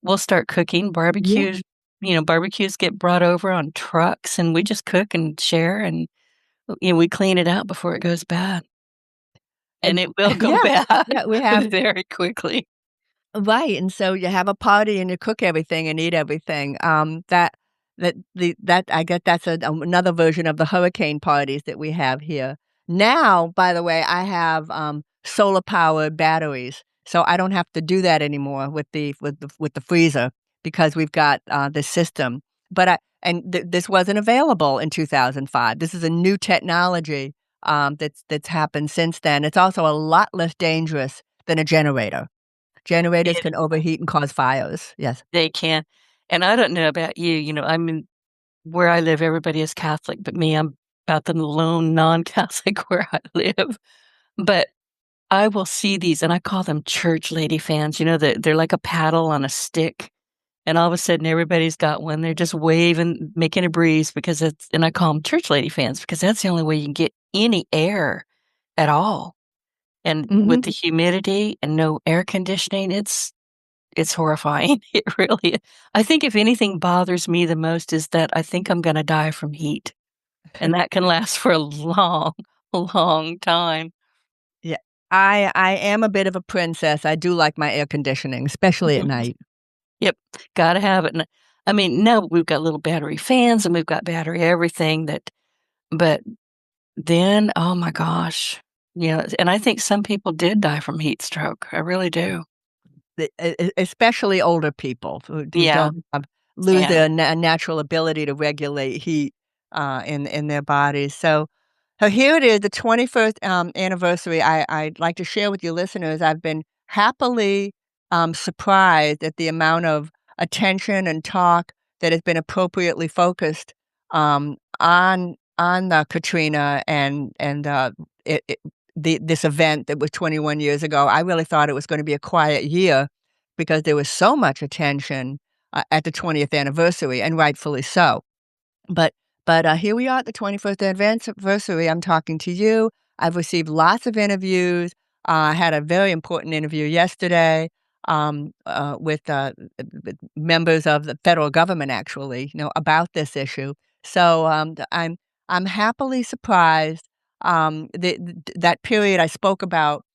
we'll start cooking Yeah. barbecues. Barbecues get brought over on trucks, and we just cook and share, and, we clean it out before it goes bad, and And it will go yeah. bad Yeah, we have. very quickly. Right, and so you have a party and you cook everything and eat everything. That I get that's another version of the hurricane parties that we have here. Now, by the way, I have, solar-powered batteries, So I don't have to do that anymore with the freezer because we've got, this system. But this wasn't available in 2005. This is a new technology, that's happened since then. It's also a lot less dangerous than a generator. Generators It can overheat and cause fires. Yes. They can. And I don't know about you, I'm in where I live, everybody is Catholic, but me, I'm about the lone non-Catholic where I live. But I will see these, and I call them church lady fans, they're like a paddle on a stick, and all of a sudden, everybody's got one. They're just waving, making a breeze because and I call them church lady fans because that's the only way you can get any air at all. And with Mhm. the humidity and no air conditioning, it's horrifying. It really is. I think if anything bothers me the most is that I think I'm gonna die from heat, and that can last for a long, long time. Yeah. I am a bit of a princess. I do like my air conditioning, especially at night. Yep, gotta have it, and I mean, now we've got little battery fans and we've got battery everything but then, oh my gosh, and I think some people did die from heat stroke. I really do. Especially older people who Yeah, don't have lose yeah. their natural ability to regulate heat, in their bodies. So here it is, the 21st, anniversary. I'd like to share with your listeners, I've been happily, surprised at the amount of attention and talk that has been appropriately focused, on the Katrina and it this event that was 21 years ago. I really thought it was gonna be a quiet year because there was so much attention, at the 20th anniversary, and rightfully so. But here we are at the 21st anniversary. I'm talking to you. I've received lots of interviews. I had a very important interview yesterday, with members of the federal government, actually, about this issue. So, I'm happily surprised. That period I spoke about,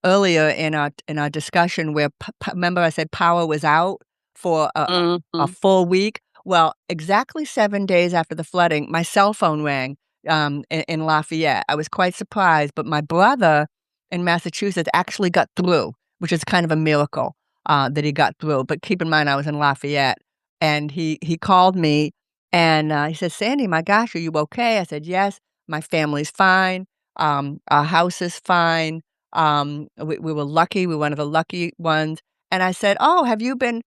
earlier in our discussion where remember I said power was out for a Mhm. full week? Well, exactly 7 days after the flooding, my cell phone rang, in Lafayette. I was quite surprised, but my brother in Massachusetts actually got through, which is kind of a miracle, that he got through. But keep in mind, I was in Lafayette, and he called me, and, he said, "Sandy, my gosh, are you okay?" I said, "Yes, my family's fine, our house is fine, we were lucky, we were one of the lucky ones." And I said, "Oh, have you been"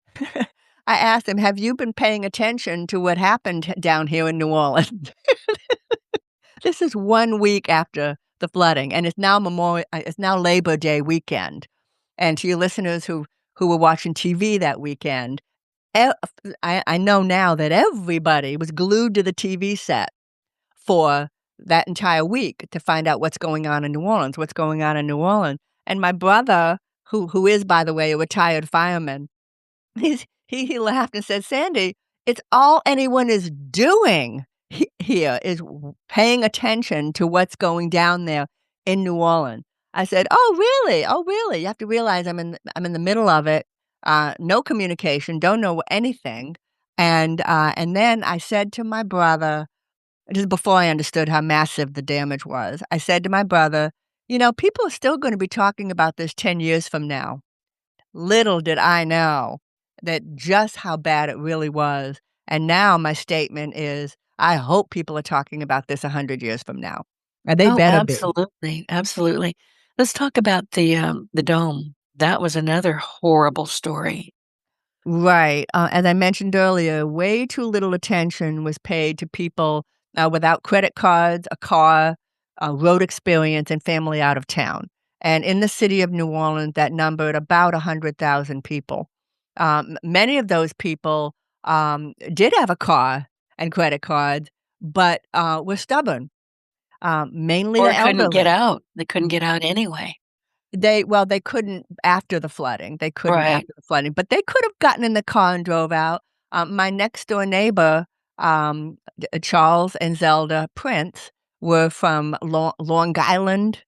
I asked him, "Have you been paying attention to what happened down here in New Orleans?" This is 1 week after the flooding, and it's now Labor Day weekend. And to your listeners who were watching TV that weekend, e I know now that everybody was glued to the TV set for that entire week to find out what's going on in New Orleans, what's going on in New Orleans. And my brother, who is, by the way, a retired fireman, he laughed and said, "Sandy, it's all anyone is doing here is paying attention to what's going down there in New Orleans." I said, "Oh, really? Oh, really?" You have to realize I'm in the middle of it, no communication, don't know anything, and then I said to my brother, this is before I understood how massive the damage was. I said to my brother, people are still gonna be talking about this 10 years from now." Little did I know that just how bad it really was, and now my statement is, I hope people are talking about this 100 years from now, and they Oh, better be. absolutely, absolutely. Let's talk about the dome. That was another horrible story. Right, as I mentioned earlier, way too little attention was paid to people, without credit cards, a car, road experience, and family out of town, and in the city of New Orleans, that numbered about 100,000 people. Many of those people, did have a car and credit cards, but, were stubborn, mainly Or the couldn't get elderly. out. They couldn't get out anyway. They couldn't after the flooding, they couldn't Right. after the flooding, but they could have gotten in the car and drove out. My next door neighbor, Charles and Zelda Prince, were from Long Island,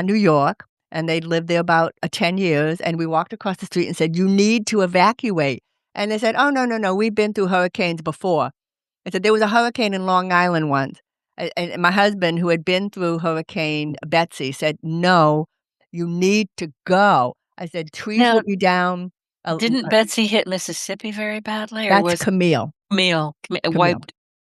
New York, and they'd lived there about, 10 years, and we walked across the street and said, "You need to evacuate." And they said, "Oh, no, no, no, we've been through hurricanes before." I said, "There was a hurricane in Long Island once." And my husband, who had been through Hurricane Betsy, said, "No, you need to go." I said, "Trees Now, will be down." didn't Betsy hit Mississippi very badly, or That's was Camille. It Camille.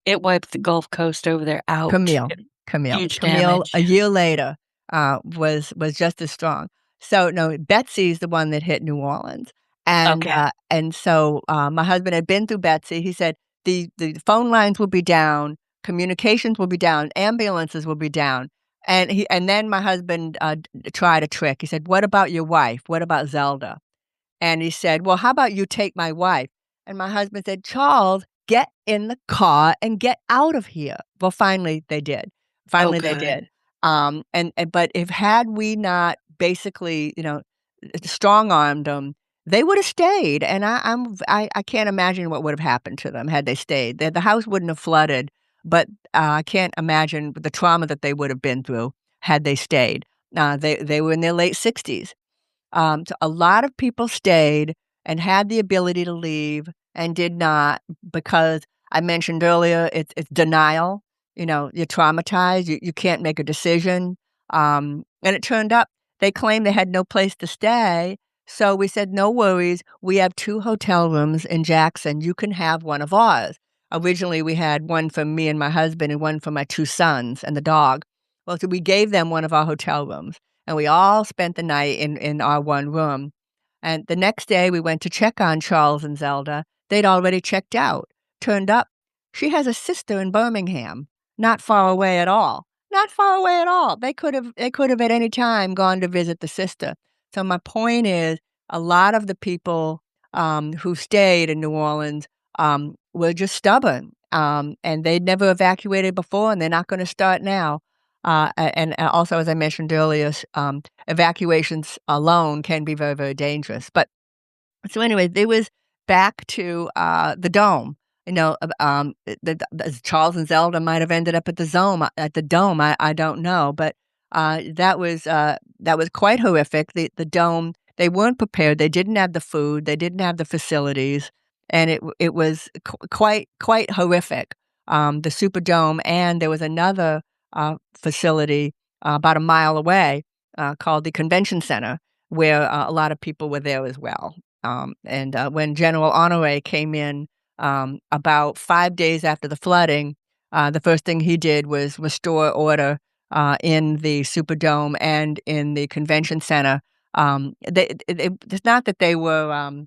wiped the Gulf Coast over there out. Camille, Camille. Huge Camille, damage. a year later, was just as strong. So, no, Betsy's the one that hit New Orleans, Okay. and so, my husband had been through Betsy. He said, "The phone lines will be down, communications will be down, ambulances will be down," and then my husband, tried a trick. He said, "What about your wife? What about Zelda?" And he said, "Well, how about you take my wife?" And my husband said, "Charles, get in the car and get out of here." Well, finally they did. Oh, Finally they did. good. And but if had we not basically, strong-armed them, they would have stayed, and I can't imagine what would have happened to them had they stayed. The house wouldn't have flooded, but, I can't imagine the trauma that they would have been through had they stayed. They were in their late 60s. So a lot of people stayed and had the ability to leave and did not because I mentioned earlier it's denial. You're traumatized. You can't make a decision. And it turned up they claimed they had no place to stay. So we said, no worries. We have 2 hotel rooms in Jackson. You can have one of ours. Originally, we had one for me and my husband and one for my 2 sons and the dog. Well, so we gave them one of our hotel rooms and we all spent the night in our one room. And the next day, we went to check on Charles and Zelda. They'd already checked out. Turned up, she has a sister in Birmingham, not far away at all. Not far away at all. They could have at any time gone to visit the sister. So my point is, a lot of the people who stayed in New Orleans were just stubborn, and they'd never evacuated before, and they're not going to start now. And also, as I mentioned earlier, evacuations alone can be very, very dangerous. But so anyway, they was back to, the Dome, Charles and Zelda might have ended up at the Dome, I don't know, but, that was quite horrific. The Dome, they weren't prepared, they didn't have the food, they didn't have the facilities, and it was quite horrific. The Superdome, and there was another, facility, about a mile away, called the Convention Center, where, a lot of people were there as well. And when General Honore came in about 5 days after the flooding, the first thing he did was restore order in the Superdome and in the Convention Center. It's not that they were.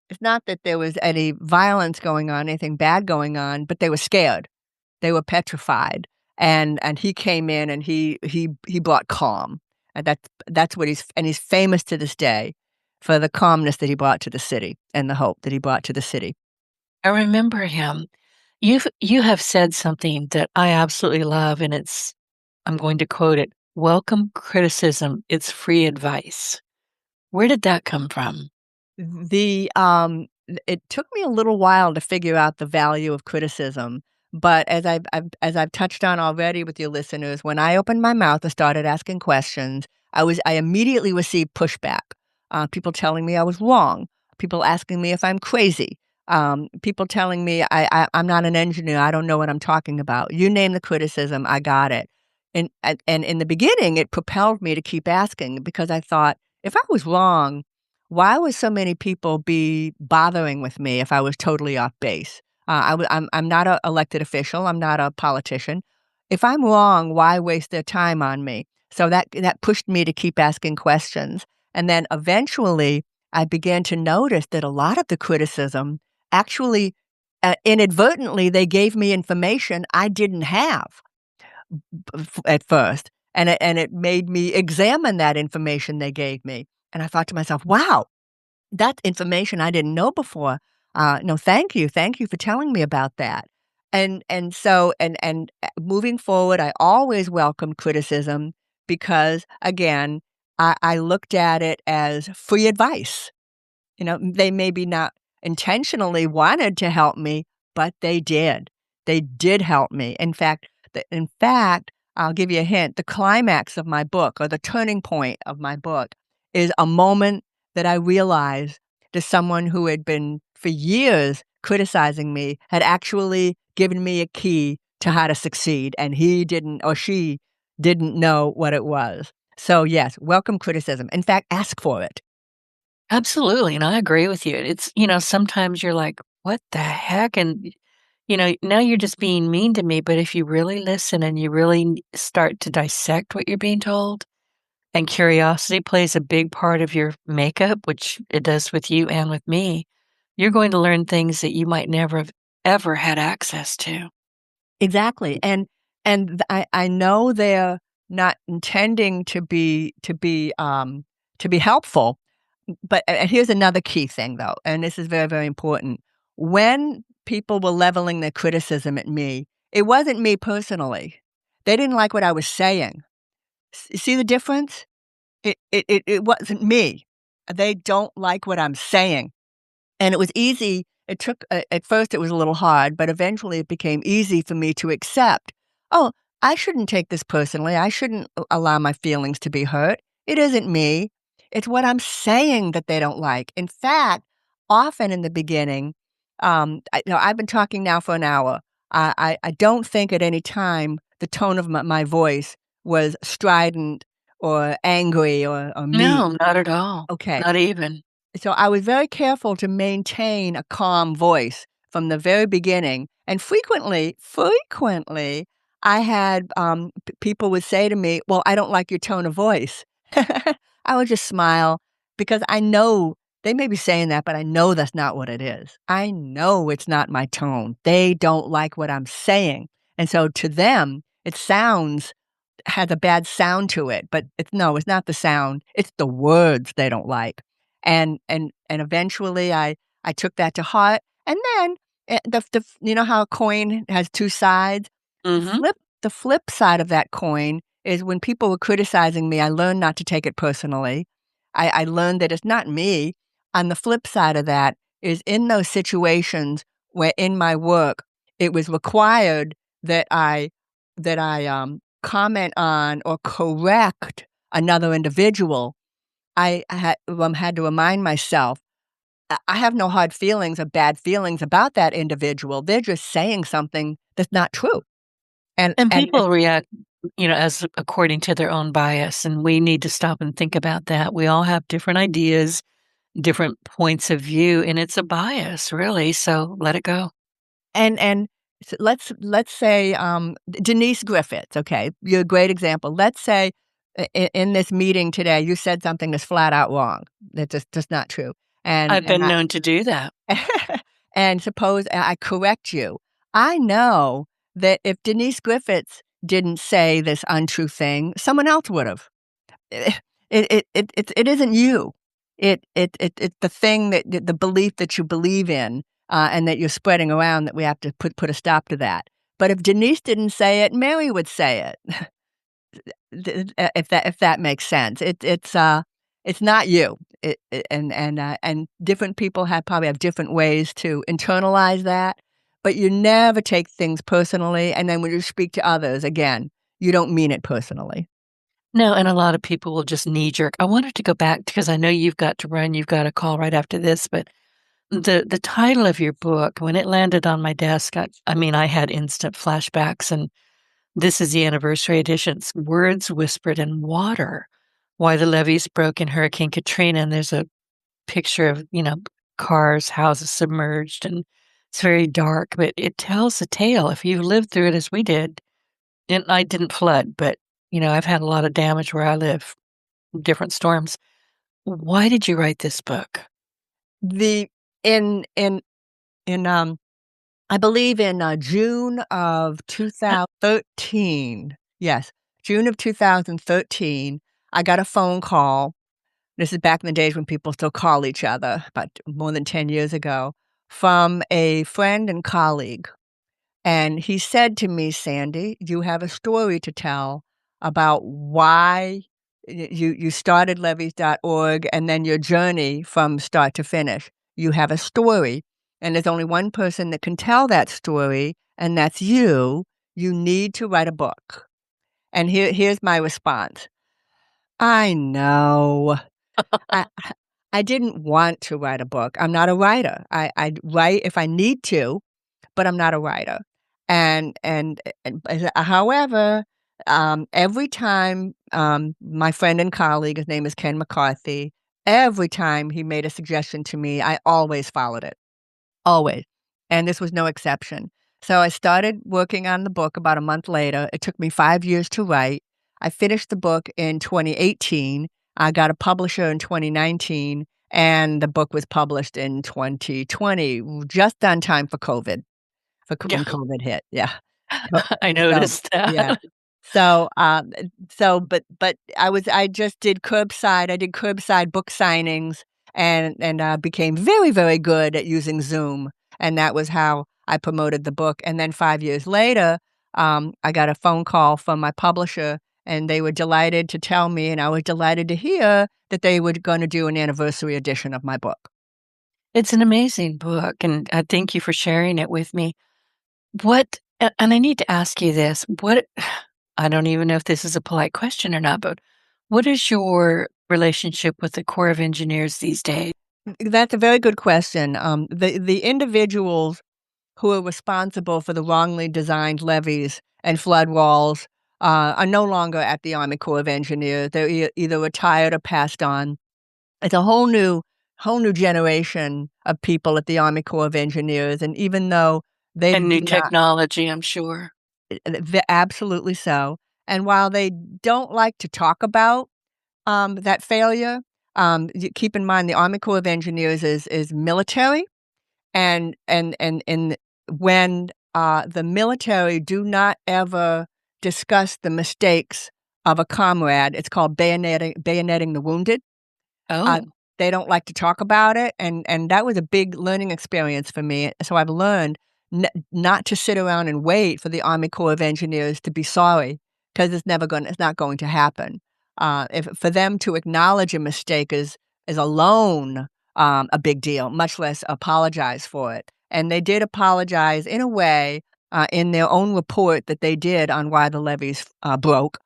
It's not that there was any violence going on, anything bad going on, but they were scared. They were petrified, and he came in and he brought calm, and that's what he's famous to this day for the calmness that he brought to the city and the hope that he brought to the city. I remember him. You have said something that I absolutely love, and I'm going to quote it, "Welcome criticism, it's free advice." Where did that come from? It took me a little while to figure out the value of criticism, but as I've touched on already with your listeners, when I opened my mouth and started asking questions, I immediately received pushback. People telling me I was wrong, people asking me if I'm crazy, people telling me I'm not an engineer, I don't know what I'm talking about. You name the criticism, I got it. And in the beginning, it propelled me to keep asking because I thought, if I was wrong, why would so many people be bothering with me if I was totally off base? I'm not an elected official. I'm not a politician. If I'm wrong, why waste their time on me? So that pushed me to keep asking questions. And then eventually, I began to notice that a lot of the criticism actually, inadvertently, they gave me information I didn't have at first, and it made me examine that information they gave me. And I thought to myself, "Wow, that's information I didn't know before. No, thank you for telling me about that." And moving forward, I always welcomed criticism because, again, I looked at it as free advice. They maybe not intentionally wanted to help me, but they did. They did help me. In fact, I'll give you a hint. The climax of my book, or the turning point of my book, is a moment that I realized that someone who had been for years criticizing me had actually given me a key to how to succeed, and he didn't, or she didn't know what it was. So yes, welcome criticism. In fact, ask for it. Absolutely, and I agree with you. Sometimes you're like, "What the heck?" And, now you're just being mean to me, but if you really listen and you really start to dissect what you're being told, and curiosity plays a big part of your makeup, which it does with you and with me, you're going to learn things that you might never have ever had access to. Exactly, and I know they're not intending to be helpful, but and here's another key thing, though, and this is very, very important. When people were leveling their criticism at me, it wasn't me personally. They didn't like what I was saying. See the difference? It wasn't me. They don't like what I'm saying. And it was easy. It took at first it was a little hard, but eventually it became easy for me to accept, "Oh, I shouldn't take this personally. I shouldn't allow my feelings to be hurt. It isn't me. It's what I'm saying that they don't like." In fact, often in the beginning, I've been talking now for an hour. I don't think at any time the tone of my voice was strident or angry or mean. No, not at all. Okay. Not even. So I was very careful to maintain a calm voice from the very beginning, and frequently, I had, people would say to me, "Well, I don't like your tone of voice." I would just smile because I know they may be saying that, but I know that's not what it is. I know it's not my tone. They don't like what I'm saying, and so to them, it sounds has a bad sound to it, but it's not the sound, it's the words they don't like. And eventually I took that to heart, and then, you know how a coin has 2 sides? The Mhm. flip the flip side of that coin is when people were criticizing me, I learned not to take it personally. I learned that it's not me. On the flip side of that is in those situations where in my work, it was required that I comment on or correct another individual, I had to remind myself, I have no hard feelings or bad feelings about that individual. They're just saying something that's not true. And And people react, as according to their own bias, and we need to stop and think about that. We all have different ideas, different points of view, and it's a bias, really, so let it go. and let's say, Denise Griffitts, okay, you're a great example. Let's say in this meeting today, you said something that's flat out wrong. That's just not true. And I've and been known to do that. and suppose I correct you. I know that if Denise Griffitts didn't say this untrue thing, someone else would have. It isn't you. It's the thing that the belief that you believe in, and that you're spreading around that we have to put a stop to that. But if Denise didn't say it, Mary would say it. If that makes sense. It's not you. And different people probably have different ways to internalize that, but you never take things personally, and then when you speak to others, again, you don't mean it personally. No, and a lot of people will just knee jerk. I wanted to go back because I know you've got to run, you've got a call right after this, but the title of your book, when it landed on my desk, I had instant flashbacks, and this is the anniversary edition. It's Words Whispered in Water, Why the Levees Broke in Hurricane Katrina, and there's a picture of, cars, houses submerged, and it's very dark, but it tells a tale. If you lived through it as we did, and I didn't flood, but, I've had a lot of damage where I live, different storms. Why did you write this book? The in I believe in, June of 2013, yes, June of 2013, I got a phone call. This is back in the days when people still call each other, about more than 10 years ago, from a friend and colleague. And he said to me, "Sandy, you have a story to tell about why you started levees.org and then your journey from start to finish. You have a story, and there's only one person that can tell that story, and that's you. You need to write a book." And here's my response. I know. I I didn't want to write a book. I'm not a writer. I write if I need to, but I'm not a writer. However, every time, my friend and colleague, his name is Ken McCarthy, every time he made a suggestion to me, I always followed it, always, and this was no exception. So I started working on the book about a month later. It took me 5 years to write. I finished the book in 2018. I got a publisher in 2019, and the book was published in 2020, just on time for COVID, Yeah, when COVID hit, yeah. So I so, noticed yeah. that. So, but I just did curbside. I did curbside book signings and became very, very good at using Zoom, and that was how I promoted the book. And then 5 years later, I got a phone call from my publisher, and they were delighted to tell me, and I was delighted to hear that they were gonna do an anniversary edition of my book. It's an amazing book, and I thank you for sharing it with me. What and I need to ask you this, what I don't even know if this is a polite question or not, but what is your relationship with the Corps of Engineers these days? That's a very good question. The individuals who are responsible for the wrongly designed levees and flood walls, are no longer at the Army Corps of Engineers. They're either retired or passed on. It's a whole new generation of people at the Army Corps of Engineers, and even though they And new do not technology, I'm sure. absolutely so, and while they don't like to talk about, that failure, y keep in mind the Army Corps of Engineers is military, and when, the military do not ever discuss the mistakes of a comrade, it's called bayoneting the wounded. Uh, Oh, they don't like to talk about it, and that was a big learning experience for me, so I've learned not to sit around and wait for the Army Corps of Engineers to be sorry, because it's not going to happen. If for them to acknowledge a mistake is alone, a big deal, much less apologize for it, and they did apologize in a way, in their own report that they did on why the levees, broke,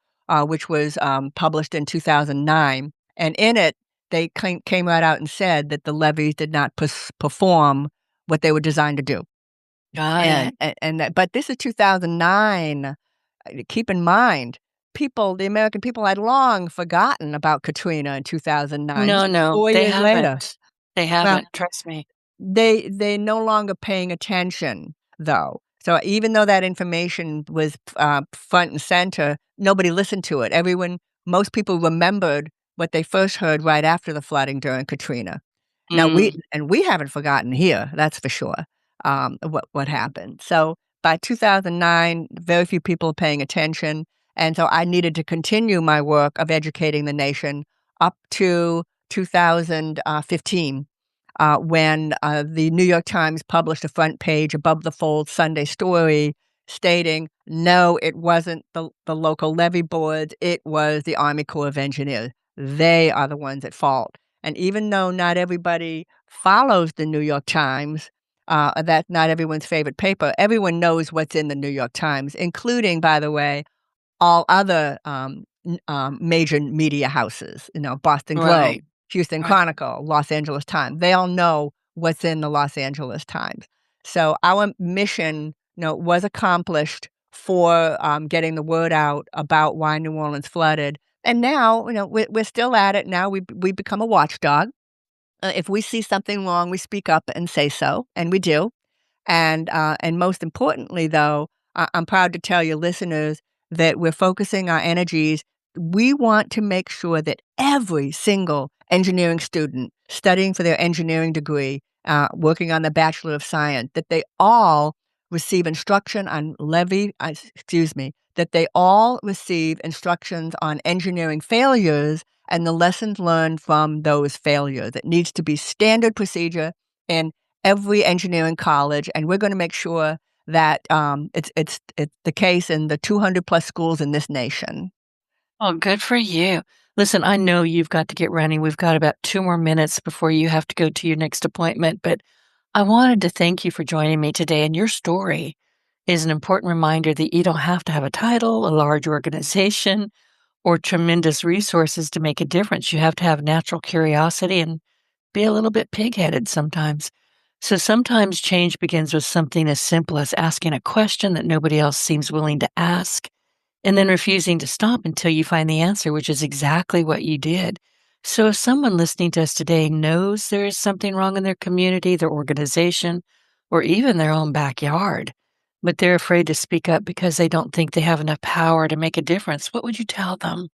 which was, published in 2009, and in it, they came right out and said that the levees did not perform what they were designed to do, got it. and that but this is 2009. Keep in mind, the American people had long forgotten about Katrina in 2009. This No, is no, 4 they years later. haven't. They Well, haven't, trust me. they no longer paying attention, though. So even though that information was, front and center, nobody listened to it. Most people remembered what they first heard right after the flooding during Katrina. Now Mm. we haven't forgotten here, that's for sure, what happened. So by 2009, very few people paying attention, and so I needed to continue my work of educating the nation up to 2015, when, the New York Times published a front page above the fold Sunday story stating, "No, it wasn't the local levee boards, it was the Army Corps of Engineers. They are the ones at fault." And even though not everybody follows the New York Times, that's not everyone's favorite paper, everyone knows what's in the New York Times, including, by the way, all other, major media houses, Boston Globe, Right, Houston right. Chronicle, Los Angeles Times. They all know what's in the Los Angeles Times. So our mission, was accomplished for, getting the word out about why New Orleans flooded. And now, we're still at it now. We become a watchdog. If we see something wrong, we speak up and say so, and we do. And most importantly, though, I'm proud to tell your listeners that we're focusing our energies. We want to make sure that every single engineering student studying for their engineering degree, working on the Bachelor of Science, that they all receive instruction on that they all receive instructions on engineering failures and the lessons learned from those failures. It needs to be standard procedure in every engineering college, and we're gonna make sure that, it's the case in the 200 plus schools in this nation. Oh, good for you. Listen, I know you've got to get running. We've got about 2 more minutes before you have to go to your next appointment, but I wanted to thank you for joining me today, and your story is an important reminder that you don't have to have a title, a large organization, or tremendous resources to make a difference. You have to have natural curiosity and be a little bit pig-headed sometimes. So sometimes change begins with something as simple as asking a question that nobody else seems willing to ask, and then refusing to stop until you find the answer, which is exactly what you did. So, if someone listening to us today knows there is something wrong in their community, their organization, or even their own backyard, but they're afraid to speak up because they don't think they have enough power to make a difference, what would you tell them?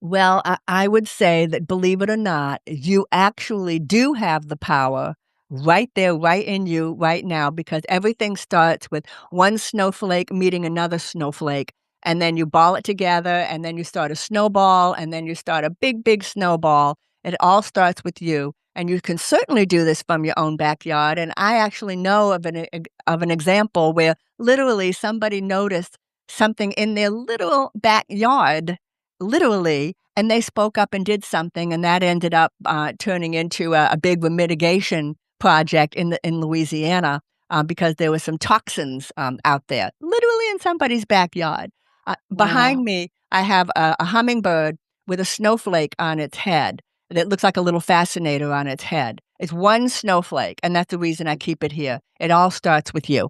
Well, I would say that, believe it or not, you actually do have the power right there, right in you, right now, because everything starts with one snowflake meeting another snowflake, and then you ball it together, and then you start a snowball, and then you start a big, big snowball. It all starts with you, and you can certainly do this from your own backyard. And I actually know of an example where literally somebody noticed something in their little backyard, literally, and they spoke up and did something, and that ended up, turning into a big remediation project in Louisiana, because there were some toxins, out there, literally in somebody's backyard. Wow. Behind me, I have a hummingbird with a snowflake on its head that looks like a little fascinator on its head. It's one snowflake, and that's the reason I keep it here. It all starts with you.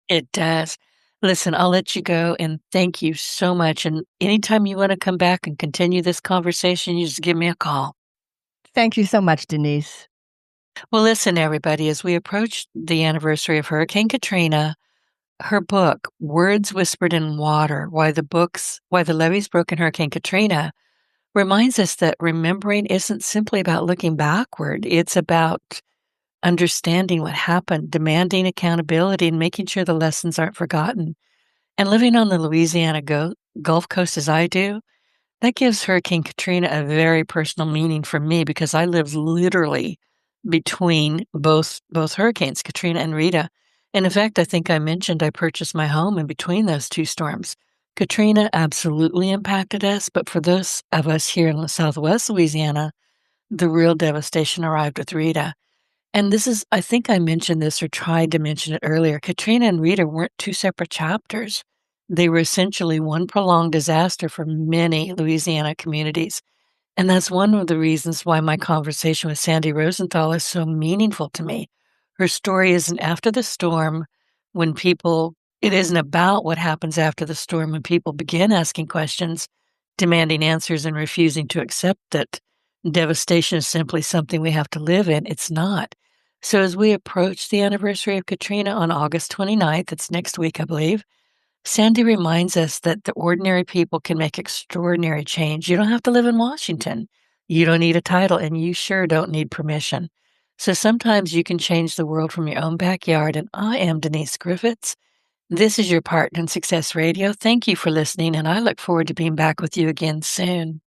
It does. Listen, I'll let you go and thank you so much. And anytime you want to come back and continue this conversation, you just give me a call. Thank you so much, Denise. Well, listen, everybody, as we approach the anniversary of Hurricane Katrina, her book, Words Whispered in Water, Why the Levees Broke in Hurricane Katrina, reminds us that remembering isn't simply about looking backward. It's about understanding what happened, demanding accountability, and making sure the lessons aren't forgotten. And living on the Louisiana Gulf Coast as I do, that gives Hurricane Katrina a very personal meaning for me because I lived literally between both hurricanes, Katrina and Rita. And in fact, I think I mentioned I purchased my home in between those two storms. Katrina absolutely impacted us, but for those of us here in Southwest Louisiana, the real devastation arrived with Rita. And this is I think I mentioned this or tried to mention it earlier. Katrina and Rita weren't two separate chapters. They were essentially one prolonged disaster for many Louisiana communities. And that's one of the reasons why my conversation with Sandy Rosenthal is so meaningful to me. Her story isn't after the storm when people it isn't about what happens after the storm when people begin asking questions, demanding answers, and refusing to accept that devastation is simply something we have to live in. It's not. So as we approach the anniversary of Katrina on August 29th, it's next week, I believe, Sandy reminds us that the ordinary people can make extraordinary change. You don't have to live in Washington. You don't need a title, and you sure don't need permission. So sometimes you can change the world from your own backyard. And I am Denise Griffitts. This is your partner in Success Radio. Thank you for listening, and I look forward to being back with you again soon.